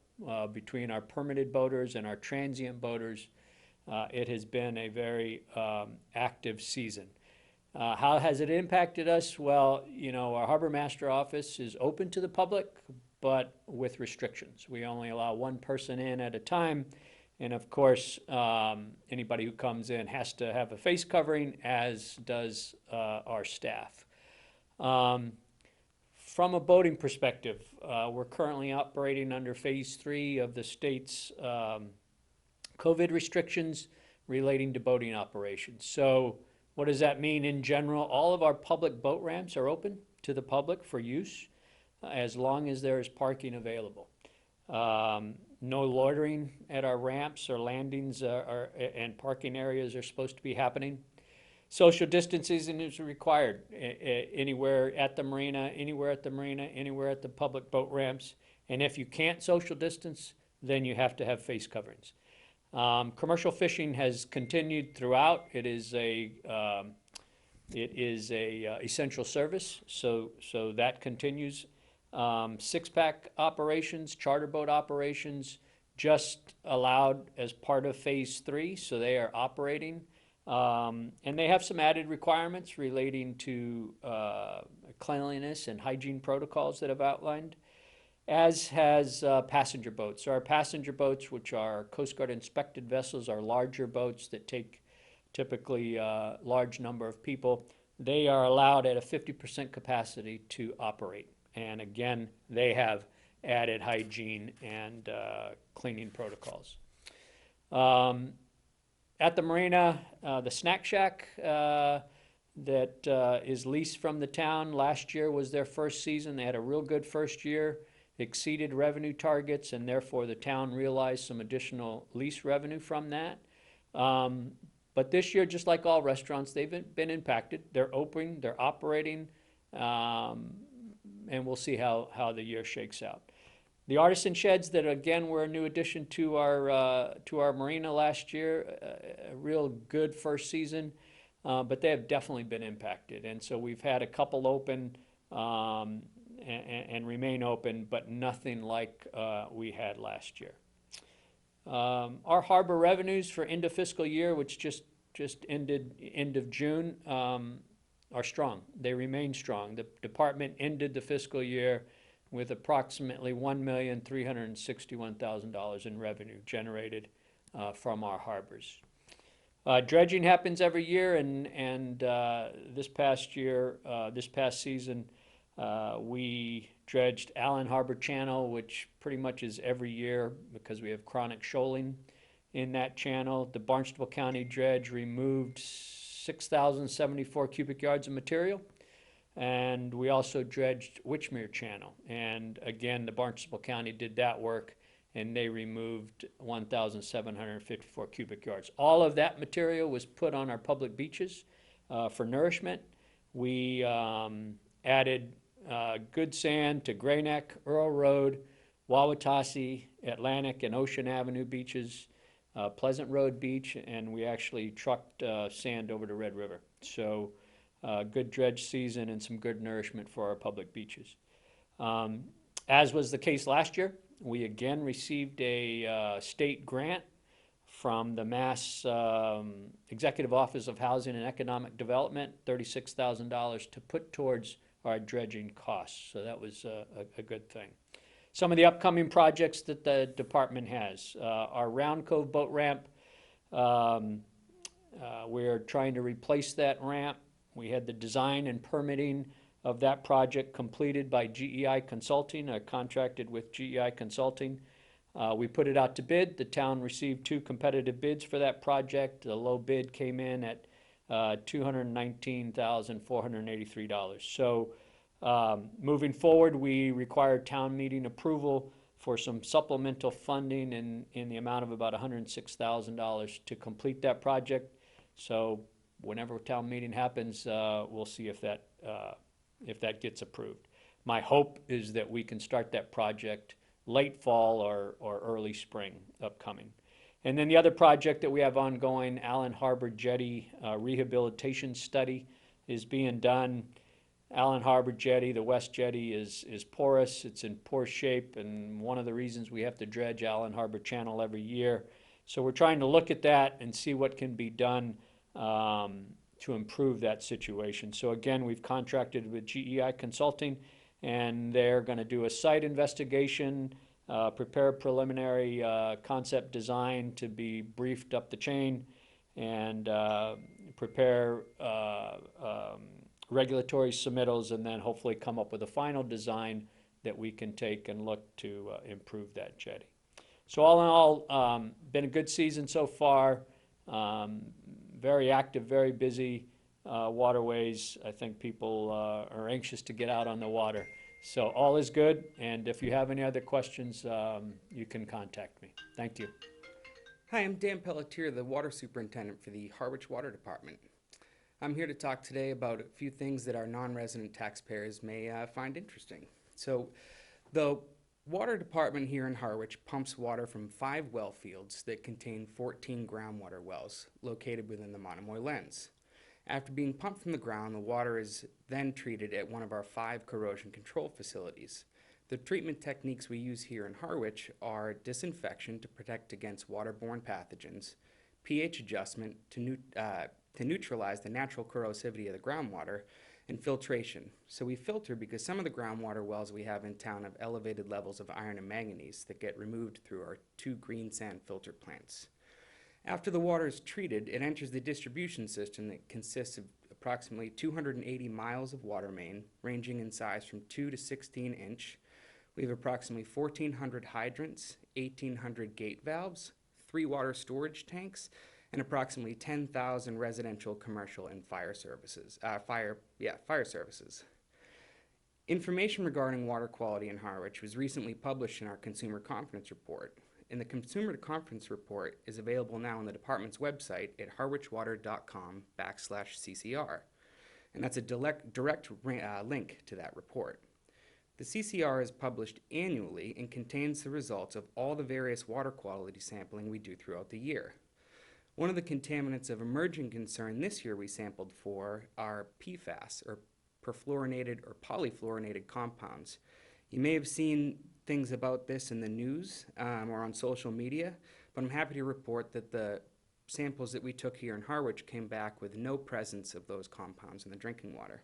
between our permitted boaters and our transient boaters. It has been a very active season. How has it impacted us? Well, our harbor master office is open to the public, but with restrictions. We only allow 1 person in at a time. And of course, anybody who comes in has to have a face covering, as does our staff. From a boating perspective, we're currently operating under phase 3 of the state's COVID restrictions relating to boating operations. So what does that mean in general? All of our public boat ramps are open to the public for use as long as there is parking available. No loitering at our ramps or landings and parking areas are supposed to be happening. Social distancing is required anywhere at the marina, anywhere at the public boat ramps. And if you can't social distance, then you have to have face coverings. Commercial fishing has continued throughout. It is a essential service, so that continues. 6-pack operations, charter boat operations, just allowed as part of phase 3, so they are operating. And they have some added requirements relating to cleanliness and hygiene protocols that I've outlined, as has passenger boats. So our passenger boats, which are Coast Guard inspected vessels, are larger boats that take typically a large number of people. They are allowed at a 50% capacity to operate. And again, they have added hygiene and cleaning protocols. At the marina, the snack shack that is leased from the town, last year was their first season. They had a real good first year, exceeded revenue targets, and therefore the town realized some additional lease revenue from that. But this year, just like all restaurants, they've been impacted. They're open, they're operating, and we'll see how the year shakes out. The artisan sheds that, again, were a new addition to our marina last year, a real good first season, but they have definitely been impacted. And so we've had a couple open and remain open, but nothing like we had last year. Our harbor revenues for end of fiscal year, which just just ended end of June are strong. They remain strong. The department ended the fiscal year with approximately $1,361,000 in revenue generated from our harbors. Dredging happens every year, and this past season, we dredged Allen Harbor Channel, which pretty much is every year because we have chronic shoaling in that channel. The Barnstable County dredge removed 6,074 cubic yards of material, and we also dredged Witchmere Channel. And again, the Barnstable County did that work, and they removed 1,754 cubic yards. All of that material was put on our public beaches for nourishment. We added good sand to Gray Neck, Earl Road, Wauwatosi, Atlantic, and Ocean Avenue beaches, Pleasant Road Beach, and we actually trucked sand over to Red River. So good dredge season and some good nourishment for our public beaches. As was the case last year, we again received a state grant from the Mass Executive Office of Housing and Economic Development, $36,000 to put towards our dredging costs. So that was a good thing. Some of the upcoming projects that the department has. Our Round Cove boat ramp, we're trying to replace that ramp. We had the design and permitting of that project completed by GEI Consulting, contracted with GEI Consulting. We put it out to bid. The town received 2 competitive bids for that project. The low bid came in at $219,483. So moving forward, we required town meeting approval for some supplemental funding in the amount of about $106,000 to complete that project. So whenever town meeting happens, we'll see if that gets approved. My hope is that we can start that project late fall or early spring upcoming. And then the other project that we have ongoing, Allen Harbor Jetty rehabilitation study, is being done. Allen Harbor Jetty, the West Jetty, is porous. It's in poor shape, and one of the reasons we have to dredge Allen Harbor Channel every year. So we're trying to look at that and see what can be done to improve that situation. So again, we've contracted with GEI Consulting, and they're going to do a site investigation, prepare preliminary concept design to be briefed up the chain, and prepare regulatory submittals, and then hopefully come up with a final design that we can take and look to improve that jetty. So all in all, been a good season so far. Very active, very busy waterways. I think people are anxious to get out on the water. So all is good, and if you have any other questions, you can contact me. Thank you. Hi, I'm Dan Pelletier, the Water Superintendent for the Harwich Water Department. I'm here to talk today about a few things that our non-resident taxpayers may find interesting. So the Water Department here in Harwich pumps water from 5 well fields that contain 14 groundwater wells located within the Monomoy Lens. After being pumped from the ground, the water is then treated at one of our 5 corrosion control facilities. The treatment techniques we use here in Harwich are disinfection to protect against waterborne pathogens, pH adjustment to neutralize the natural corrosivity of the groundwater, and filtration. So we filter because some of the groundwater wells we have in town have elevated levels of iron and manganese that get removed through our 2 green sand filter plants. After the water is treated, it enters the distribution system that consists of approximately 280 miles of water main, ranging in size from 2 to 16 inch. We have approximately 1,400 hydrants, 1,800 gate valves, 3 water storage tanks, and approximately 10,000 residential, commercial, and fire services. Information regarding water quality in Harwich was recently published in our Consumer Confidence Report. And the Consumer Confidence Report is available now on the department's website at harwichwater.com/CCR. And that's a direct link to that report. The CCR is published annually and contains the results of all the various water quality sampling we do throughout the year. One of the contaminants of emerging concern this year we sampled for are PFAS, or perfluorinated or polyfluorinated compounds. You may have seen things about this in the news or on social media, but I'm happy to report that the samples that we took here in Harwich came back with no presence of those compounds in the drinking water.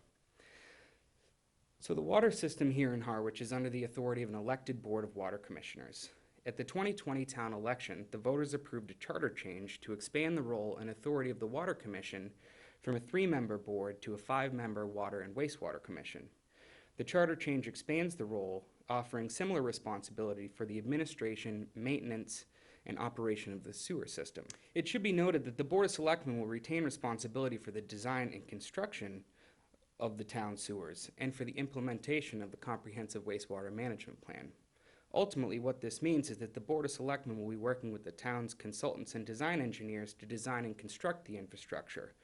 So the water system here in Harwich is under the authority of an elected board of water commissioners. At the 2020 town election, the voters approved a charter change to expand the role and authority of the Water Commission from a 3-member board to a 5-member Water and Wastewater Commission. The charter change expands the role, offering similar responsibility for the administration, maintenance, and operation of the sewer system. It should be noted that the Board of Selectmen will retain responsibility for the design and construction of the town sewers and for the implementation of the comprehensive wastewater management plan. Ultimately, what this means is that the Board of Selectmen will be working with the town's consultants and design engineers to design and construct the infrastructure.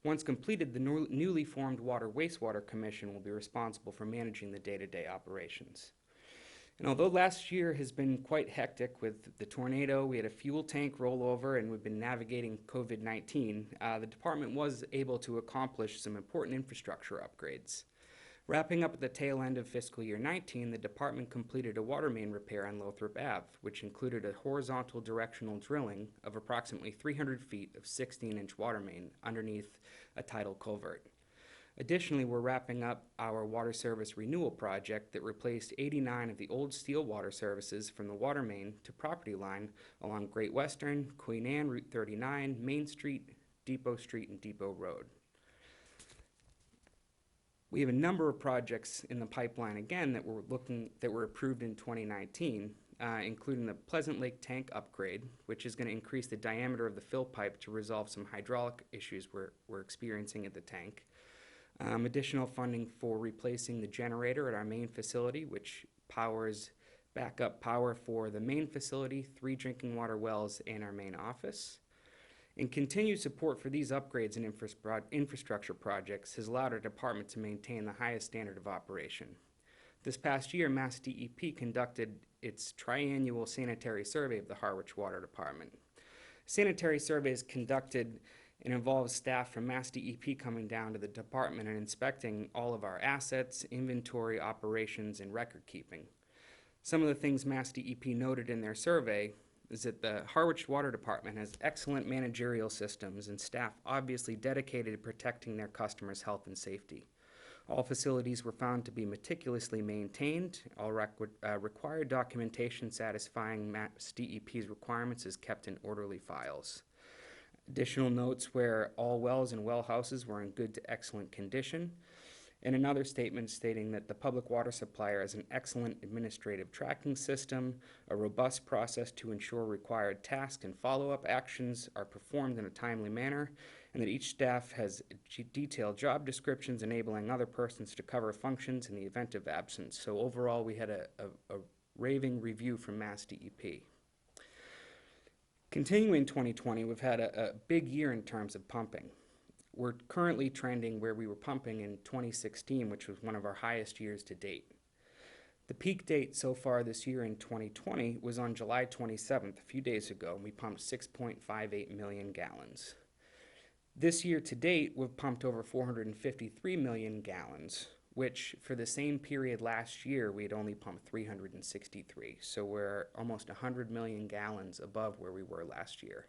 Once completed, the newly formed Water-Wastewater Commission will be responsible for managing the day-to-day operations. And although last year has been quite hectic with the tornado, we had a fuel tank rollover, and we've been navigating COVID-19, the department was able to accomplish some important infrastructure upgrades. Wrapping up at the tail end of fiscal year 19, the department completed a water main repair on Lothrop Ave, which included a horizontal directional drilling of approximately 300 feet of 16-inch water main underneath a tidal culvert. Additionally, we're wrapping up our water service renewal project that replaced 89 of the old steel water services from the water main to property line along Great Western, Queen Anne, Route 39, Main Street, Depot Street, and Depot Road. We have a number of projects in the pipeline again that were approved in 2019, including the Pleasant Lake tank upgrade, which is going to increase the diameter of the fill pipe to resolve some hydraulic issues we're experiencing at the tank. Additional funding for replacing the generator at our main facility, which powers backup power for the main facility, 3 drinking water wells, and our main office. And continued support for these upgrades and infrastructure projects has allowed our department to maintain the highest standard of operation. This past year, Mass DEP conducted its triannual sanitary survey of the Harwich Water Department. Sanitary survey is conducted and involves staff from Mass DEP coming down to the department and inspecting all of our assets, inventory, operations, and record keeping. Some of the things Mass DEP noted in their survey is that the Harwich Water Department has excellent managerial systems and staff obviously dedicated to protecting their customers' health and safety. All facilities were found to be meticulously maintained. All required documentation satisfying Mass DEP's requirements is kept in orderly files. Additional notes where all wells and well houses were in good to excellent condition, and another statement stating that the public water supplier has an excellent administrative tracking system, a robust process to ensure required tasks and follow-up actions are performed in a timely manner, and that each staff has detailed job descriptions enabling other persons to cover functions in the event of absence. So overall, we had a raving review from Mass DEP. Continuing 2020, we've had a big year in terms of pumping. We're currently trending where we were pumping in 2016, which was one of our highest years to date. The peak date so far this year in 2020 was on July 27th, a few days ago, and we pumped 6.58 million gallons. This year to date, we've pumped over 453 million gallons, which for the same period last year, we had only pumped 363. So we're almost 100 million gallons above where we were last year.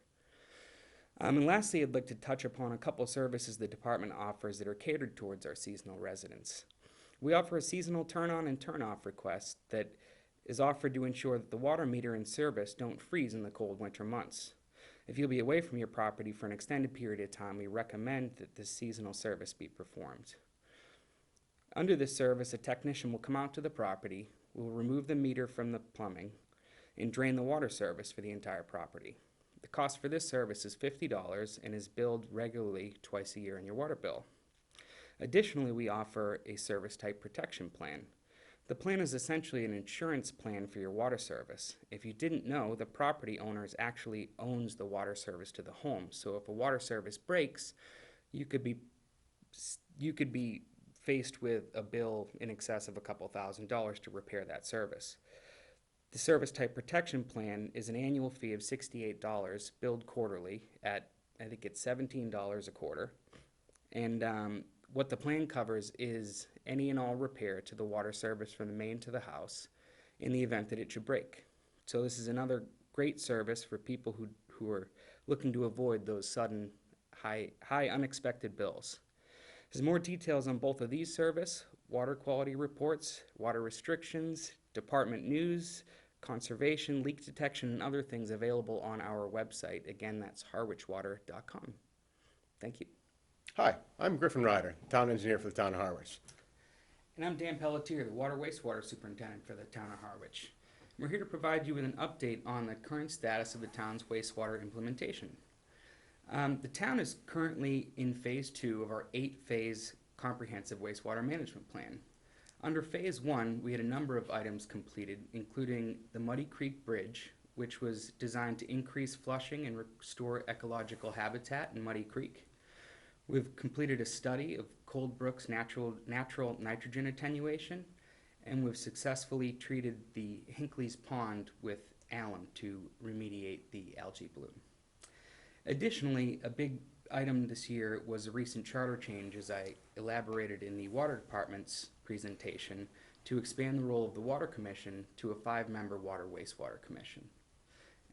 And lastly, I'd like to touch upon a couple services the department offers that are catered towards our seasonal residents. We offer a seasonal turn-on and turn-off request that is offered to ensure that the water meter and service don't freeze in the cold winter months. If you'll be away from your property for an extended period of time, we recommend that this seasonal service be performed. Under this service, a technician will come out to the property, will remove the meter from the plumbing, and drain the water service for the entire property. The cost for this service is $50 and is billed regularly twice a year in your water bill. Additionally, we offer a service type protection plan. The plan is essentially an insurance plan for your water service. If you didn't know, the property owner actually owns the water service to the home. So if a water service breaks, you could be faced with a bill in excess of a couple $1,000s to repair that service. The service type protection plan is an annual fee of $68, billed quarterly at, I think it's $17 a quarter. And what the plan covers is any and all repair to the water service from the main to the house in the event that it should break. So this is another great service for people who are looking to avoid those sudden high unexpected bills. There's more details on both of these services: water quality reports, water restrictions, department news, conservation, leak detection, and other things available on our website. Again, that's harwichwater.com. Thank you. Hi, I'm Griffin Ryder, town engineer for the town of Harwich. And I'm Dan Pelletier, the water wastewater superintendent for the town of Harwich. We're here to provide you with an update on the current status of the town's wastewater implementation. The town is currently in phase 2 of our 8-phase comprehensive wastewater management plan. Under phase 1, we had a number of items completed, including the Muddy Creek Bridge, which was designed to increase flushing and restore ecological habitat in Muddy Creek. We've completed a study of Cold Brook's natural nitrogen attenuation, and we've successfully treated the Hinckley's Pond with alum to remediate the algae bloom. Additionally, a big item this year was a recent charter change, as I elaborated in the Water Department's presentation, to expand the role of the Water Commission to a 5-member Water Wastewater Commission.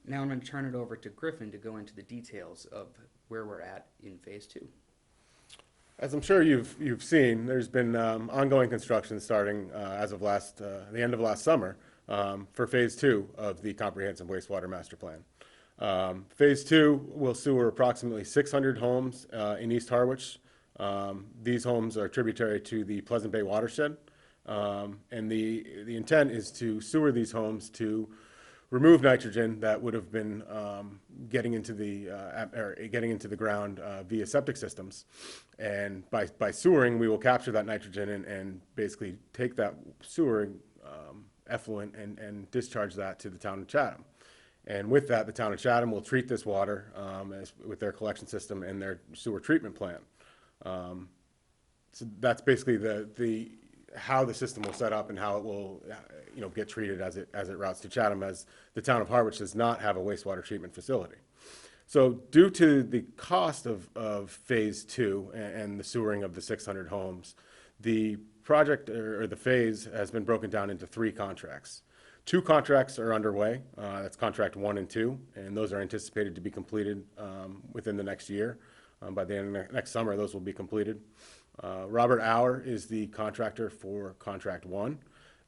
Now I'm going to turn it over to Griffin to go into the details of where we're at in phase 2. As I'm sure you've seen, there's been ongoing construction starting as of the end of last summer for phase 2 of the comprehensive wastewater master plan. Phase 2 will sewer approximately 600 homes in East Harwich. These homes are tributary to the Pleasant Bay watershed, and the intent is to sewer these homes to remove nitrogen that would have been getting into the ground via septic systems. And by sewering, we will capture that nitrogen and basically take that sewering effluent and discharge that to the town of Chatham. And with that, the town of Chatham will treat this water with their collection system and their sewer treatment plant. So that's basically how the system will set up and how it will get treated as it routes to Chatham, as the town of Harwich does not have a wastewater treatment facility. So due to the cost of phase 2 and the sewering of the 600 homes, the project or the phase has been broken down into 3 contracts. 2 contracts are underway. That's contract 1 and 2, and those are anticipated to be completed within the next year. By the end of next summer, those will be completed. Robert Auer is the contractor for contract 1.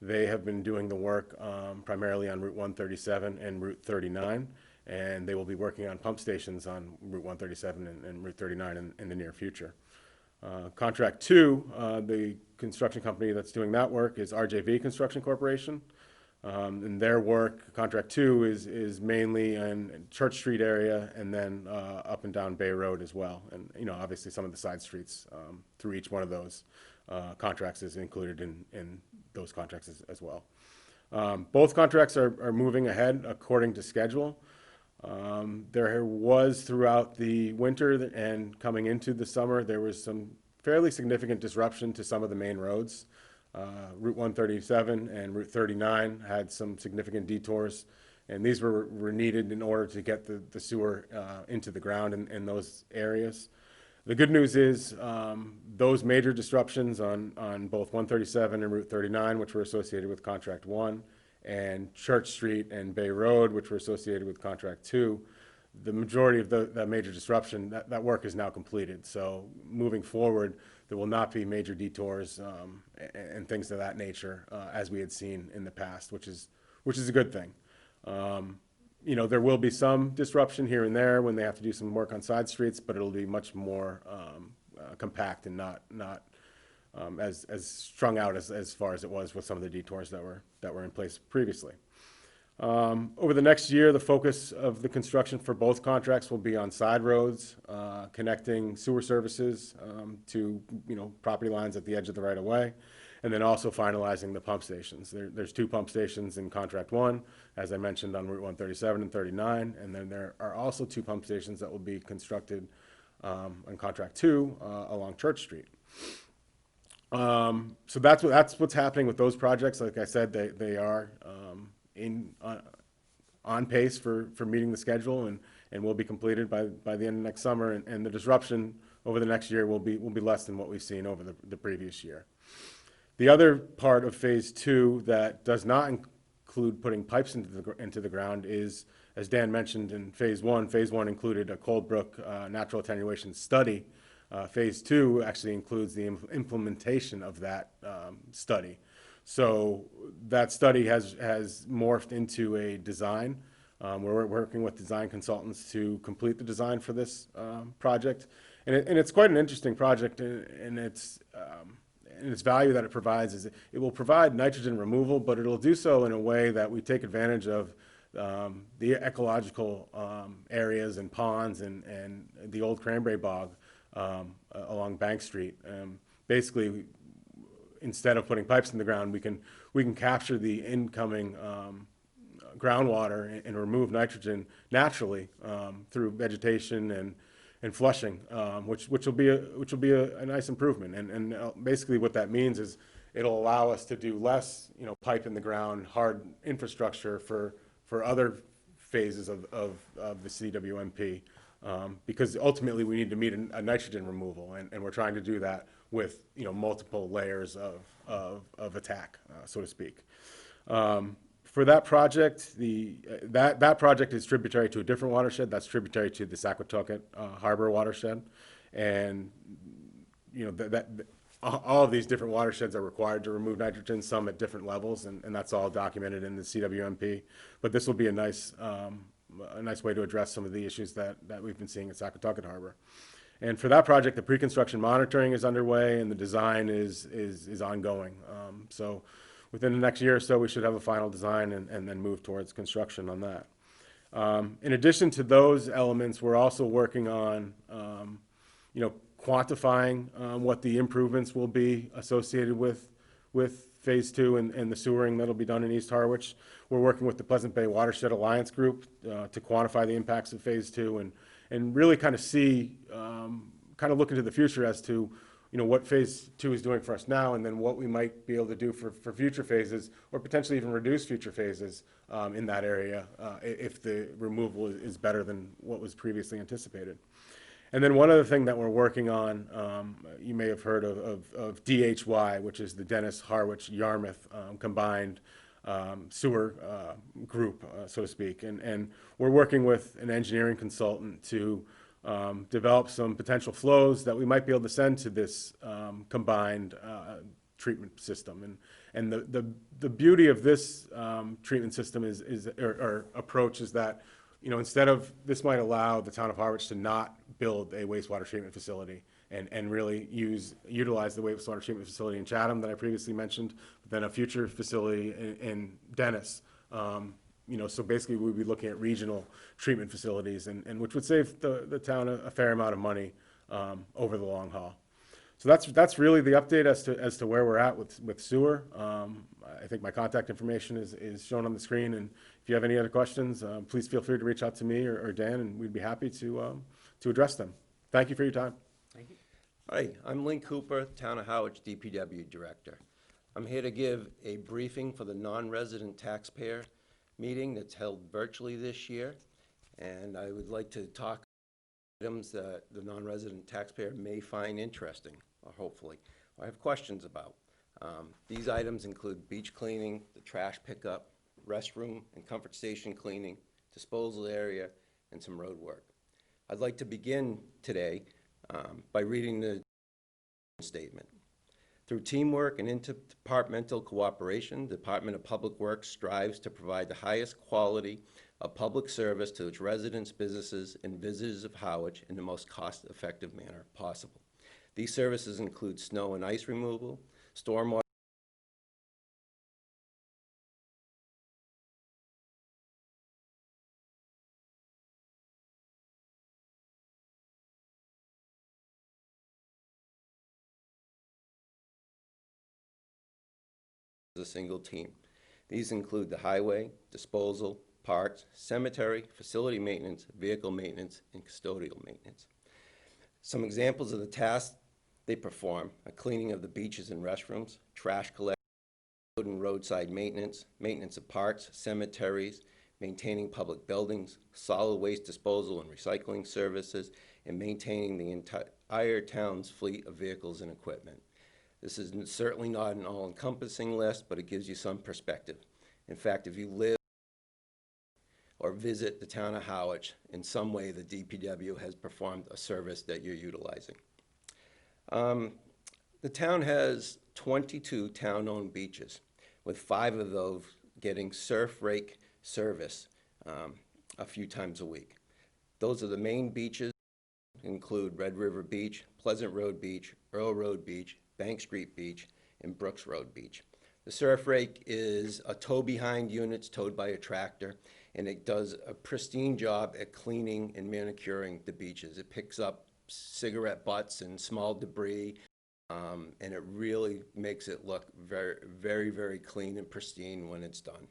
They have been doing the work primarily on Route 137 and Route 39, and they will be working on pump stations on Route 137 and Route 39 in the near future. Contract 2, the construction company that's doing that work is RJV Construction Corporation. And their work, contract 2, is mainly in Church Street area and then up and down Bay Road as well. And obviously some of the side streets through each one of those contracts is included in those contracts as well. Both contracts are moving ahead according to schedule. There was throughout the winter and coming into the summer, there was some fairly significant disruption to some of the main roads. Route 137 and Route 39 had some significant detours, and these were needed in order to get the sewer into the ground in those areas. The good news is those major disruptions on both 137 and Route 39, which were associated with Contract 1, and Church Street and Bay Road, which were associated with Contract 2, the majority of that major disruption, that work is now completed. So moving forward, there will not be major detours and things of that nature as we had seen in the past, which is a good thing. There will be some disruption here and there when they have to do some work on side streets, but it'll be much more compact and not as strung out as far as it was with some of the detours that were in place previously. Over the next year, the focus of the construction for both contracts will be on side roads, connecting sewer services to property lines at the edge of the right-of-way, and then also finalizing the pump stations. There's 2 pump stations in Contract 1, as I mentioned, on Route 137 and 39, and then there are also 2 pump stations that will be constructed on Contract 2 along Church Street. So that's what's happening with those projects. Like I said, they are on pace for meeting the schedule and will be completed by the end of next summer. And the disruption over the next year will be less than what we've seen over the previous year. The other part of phase 2 that does not include putting pipes into the ground is as Dan mentioned in phase one included a Coldbrook natural attenuation study. Phase two actually includes the implementation of that study. So that study has morphed into a design. We're working with design consultants to complete the design for this project. And it's quite an interesting project, and its value that it provides is it will provide nitrogen removal, but it'll do so in a way that we take advantage of the ecological areas and ponds and the old cranberry bog along Bank Street. Basically, instead of putting pipes in the ground, we can capture the incoming groundwater and remove nitrogen naturally through vegetation and flushing, which will be a nice improvement. And basically what that means is it'll allow us to do less, pipe in the ground, hard infrastructure for other phases of the CWMP, because ultimately we need to meet a nitrogen removal, and we're trying to do that with multiple layers of attack, so to speak. For that project, that project is tributary to a different watershed. That's tributary to the Saquatucket Harbor watershed, and all of these different watersheds are required to remove nitrogen, some at different levels, and that's all documented in the CWMP. But this will be a nice way to address some of the issues that we've been seeing at Saquatucket Harbor. And for that project, the pre-construction monitoring is underway, and the design is ongoing. So within the next year or so, we should have a final design and then move towards construction on that. In addition to those elements, we're also working on, quantifying what the improvements will be associated with phase two and the sewering that'll be done in East Harwich. We're working with the Pleasant Bay Watershed Alliance Group to quantify the impacts of phase two and really kind of see, kind of look into the future as to what phase two is doing for us now, and then what we might be able to do for future phases, or potentially even reduce future phases in that area if the removal is better than what was previously anticipated. And then one other thing that we're working on, you may have heard of DHY, which is the Dennis Harwich Yarmouth combined sewer group, so to speak. And we're working with an engineering consultant to develop some potential flows that we might be able to send to this combined treatment system. And the beauty of this treatment system or approach is that, instead of, this might allow the town of Harwich to not build a wastewater treatment facility and really utilize the wastewater treatment facility in Chatham that I previously mentioned, but then a future facility in Dennis. So basically we'd be looking at regional treatment facilities, and which would save the town a fair amount of money over the long haul. So that's really the update as to where we're at with sewer. I think my contact information is shown on the screen, and if you have any other questions, please feel free to reach out to me or Dan, and we'd be happy to address them. Thank you for your time. Thank you. Hi, I'm Lynn Cooper, Town of Harwich DPW Director. I'm here to give a briefing for the non-resident taxpayer meeting that's held virtually this year, and I would like to talk about items that the non-resident taxpayer may find interesting, or hopefully, or have questions about. These items include beach cleaning, the trash pickup, restroom and comfort station cleaning, disposal area, and some road work. I'd like to begin today by reading the statement. Through teamwork and interdepartmental cooperation, the Department of Public Works strives to provide the highest quality of public service to its residents, businesses, and visitors of Harwich in the most cost-effective manner possible. These services include snow and ice removal, stormwater a single team. These include the highway, disposal, parks, cemetery, facility maintenance, vehicle maintenance, and custodial maintenance. Some examples of the tasks they perform are cleaning of the beaches and restrooms, trash collection, and roadside maintenance, maintenance of parks, cemeteries, maintaining public buildings, solid waste disposal and recycling services, and maintaining the entire town's fleet of vehicles and equipment. This is certainly not an all-encompassing list, but it gives you some perspective. In fact, if you live or or visit the town of Harwich, in some way the DPW has performed a service that you're utilizing. The town has 22 town-owned beaches, with 5 of those getting surf rake service a few times a week. Those are the main beaches, include Red River Beach, Pleasant Road Beach, Earl Road Beach, Bank Street Beach, and Brooks Road Beach. The surf rake is a tow-behind unit towed by a tractor, and it does a pristine job at cleaning and manicuring the beaches. It picks up cigarette butts and small debris, and it really makes it look very, very, very clean and pristine when it's done.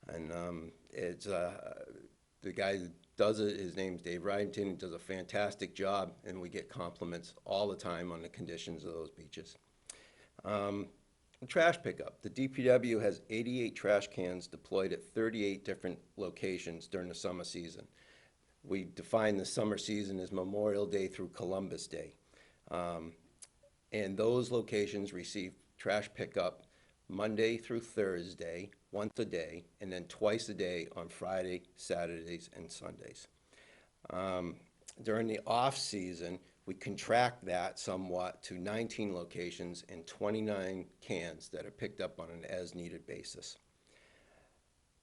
And it's the guy who does it, his name's Dave Rydington. He does a fantastic job, and we get compliments all the time on the conditions of those beaches. Trash pickup. The DPW has 88 trash cans deployed at 38 different locations during the summer season. We define the summer season as Memorial Day through Columbus Day. And those locations receive trash pickup Monday through Thursday, once a day, and then twice a day on Friday, Saturdays, and Sundays. During the off-season, we contract that somewhat to 19 locations and 29 cans that are picked up on an as-needed basis.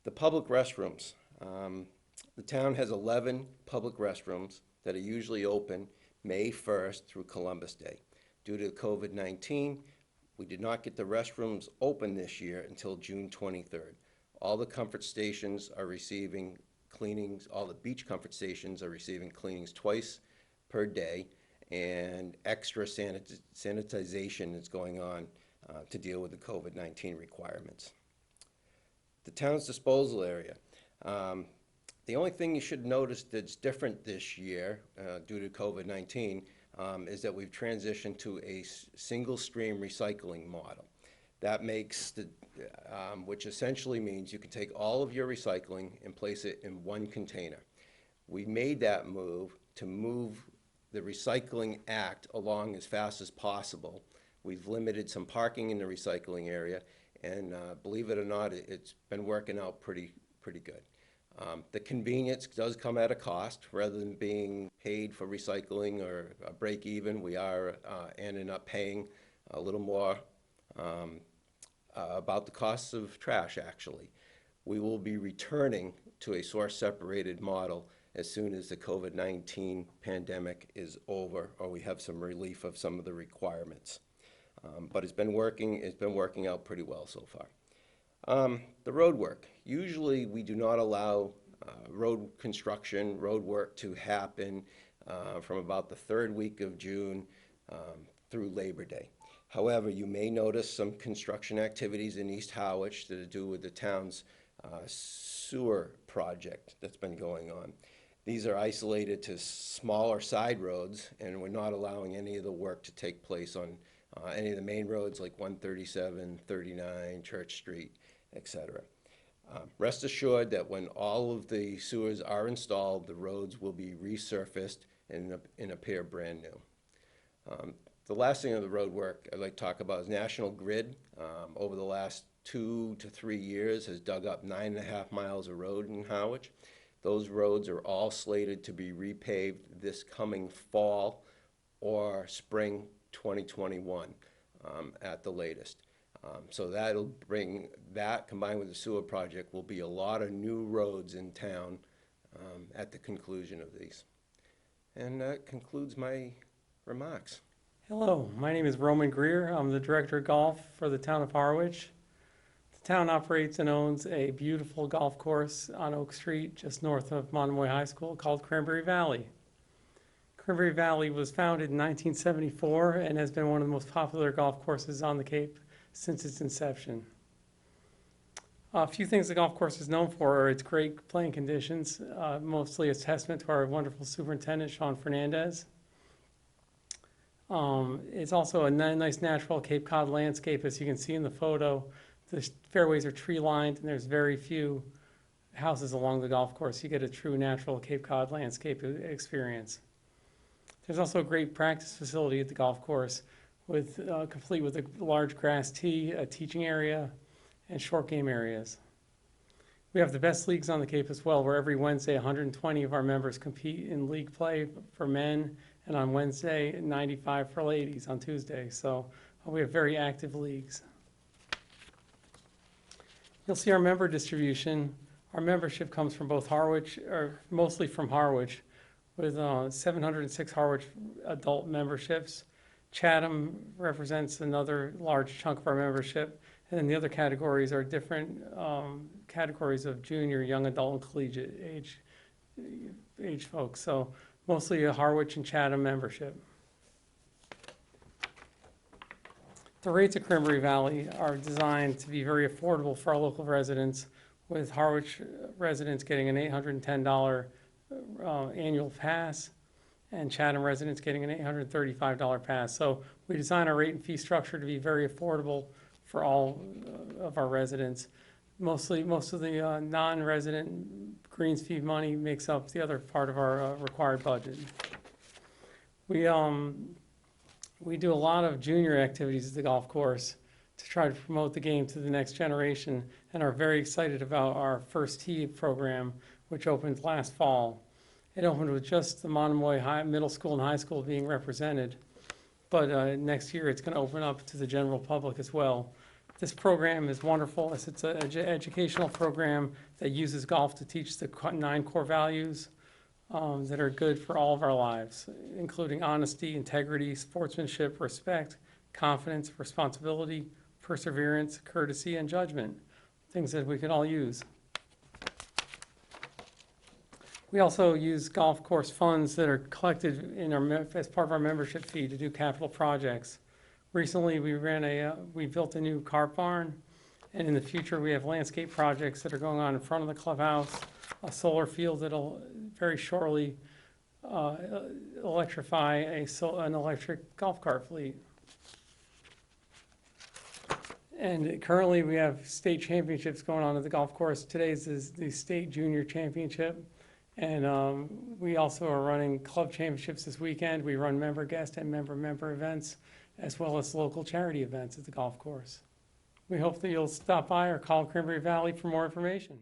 The public restrooms. The town has 11 public restrooms that are usually open May 1st through Columbus Day. Due to COVID-19, we did not get the restrooms open this year until June 23rd. All the comfort stations are receiving cleanings, all the beach comfort stations are receiving cleanings twice per day, and extra sanitization is going on to deal with the COVID-19 requirements. The town's disposal area. The only thing you should notice that's different this year due to COVID-19 is that we've transitioned to a single stream recycling model. That makes the, which essentially means you can take all of your recycling and place it in one container. We made that move to move the Recycling Act along as fast as possible. We've limited some parking in the recycling area, and believe it or not, it's been working out pretty good. The convenience does come at a cost. Rather than being paid for recycling or a break even, we are ending up paying a little more about the costs of trash, actually. We will be returning to a source separated model as soon as the COVID-19 pandemic is over, or we have some relief of some of the requirements. But it's been working out pretty well so far. The road work. Usually we do not allow road construction, road work to happen from about the 3rd week of June through Labor Day. However, you may notice some construction activities in East Harwich that are due with the town's sewer project that's been going on. These are isolated to smaller side roads, and we're not allowing any of the work to take place on any of the main roads like 137, 39, Church Street, etc. Rest assured that when all of the sewers are installed, the roads will be resurfaced and appear brand new. The last thing of the road work I'd like to talk about is National Grid. Over the last 2 to 3 years has dug up 9.5 miles of road in Harwich. Those roads are all slated to be repaved this coming fall or spring 2021 at the latest. So that'll bring, that combined with the sewer project, will be a lot of new roads in town at the conclusion of these. And that concludes my remarks. Hello, my name is Roman Greer. I'm the Director of Golf for the town of Harwich. The town operates and owns a beautiful golf course on Oak Street, just north of Monomoy High School, called Cranberry Valley. Cranberry Valley was founded in 1974 and has been one of the most popular golf courses on the Cape since its inception. A few things the golf course is known for are its great playing conditions, mostly a testament to our wonderful superintendent, Sean Fernandez. It's also a nice natural Cape Cod landscape. As you can see in the photo, the fairways are tree lined and there's very few houses along the golf course. You get a true natural Cape Cod landscape experience. There's also a great practice facility at the golf course with complete with a large grass tee, a teaching area, and short game areas. We have the best leagues on the Cape as well, where every Wednesday, 120 of our members compete in league play for men, and on Wednesday, 95 for ladies on Tuesday. So we have very active leagues. You'll see our member distribution. Our membership comes from both Harwich, or mostly from Harwich, with 706 Harwich adult memberships. Chatham represents another large chunk of our membership, and then the other categories are different categories of junior, young adult, and collegiate age folks. So mostly a Harwich and Chatham membership. The rates at Cranberry Valley are designed to be very affordable for our local residents, with Harwich residents getting an $810 annual pass, and Chatham residents getting an $835 pass. So we design our rate and fee structure to be very affordable for all of our residents. Most of the non-resident greens fee money makes up the other part of our required budget. We do a lot of junior activities at the golf course to try to promote the game to the next generation, and are very excited about our First Tee program, which opened last fall. It opened with just the Monomoy Middle School and High School being represented, but next year it's going to open up to the general public as well. This program is wonderful. It's an educational program that uses golf to teach the 9 core values that are good for all of our lives, including honesty, integrity, sportsmanship, respect, confidence, responsibility, perseverance, courtesy, and judgment, things that we can all use. We also use golf course funds that are collected in as part of our membership fee to do capital projects. Recently, we built a new carp barn, and in the future, we have landscape projects that are going on in front of the clubhouse, a solar field that'll very shortly electrify an electric golf cart fleet. And currently, we have state championships going on at the golf course. Today's is the state junior championship. And we also are running club championships this weekend. We run member guest and member events, as well as local charity events at the golf course. We hope that you'll stop by or call Cranberry Valley for more information.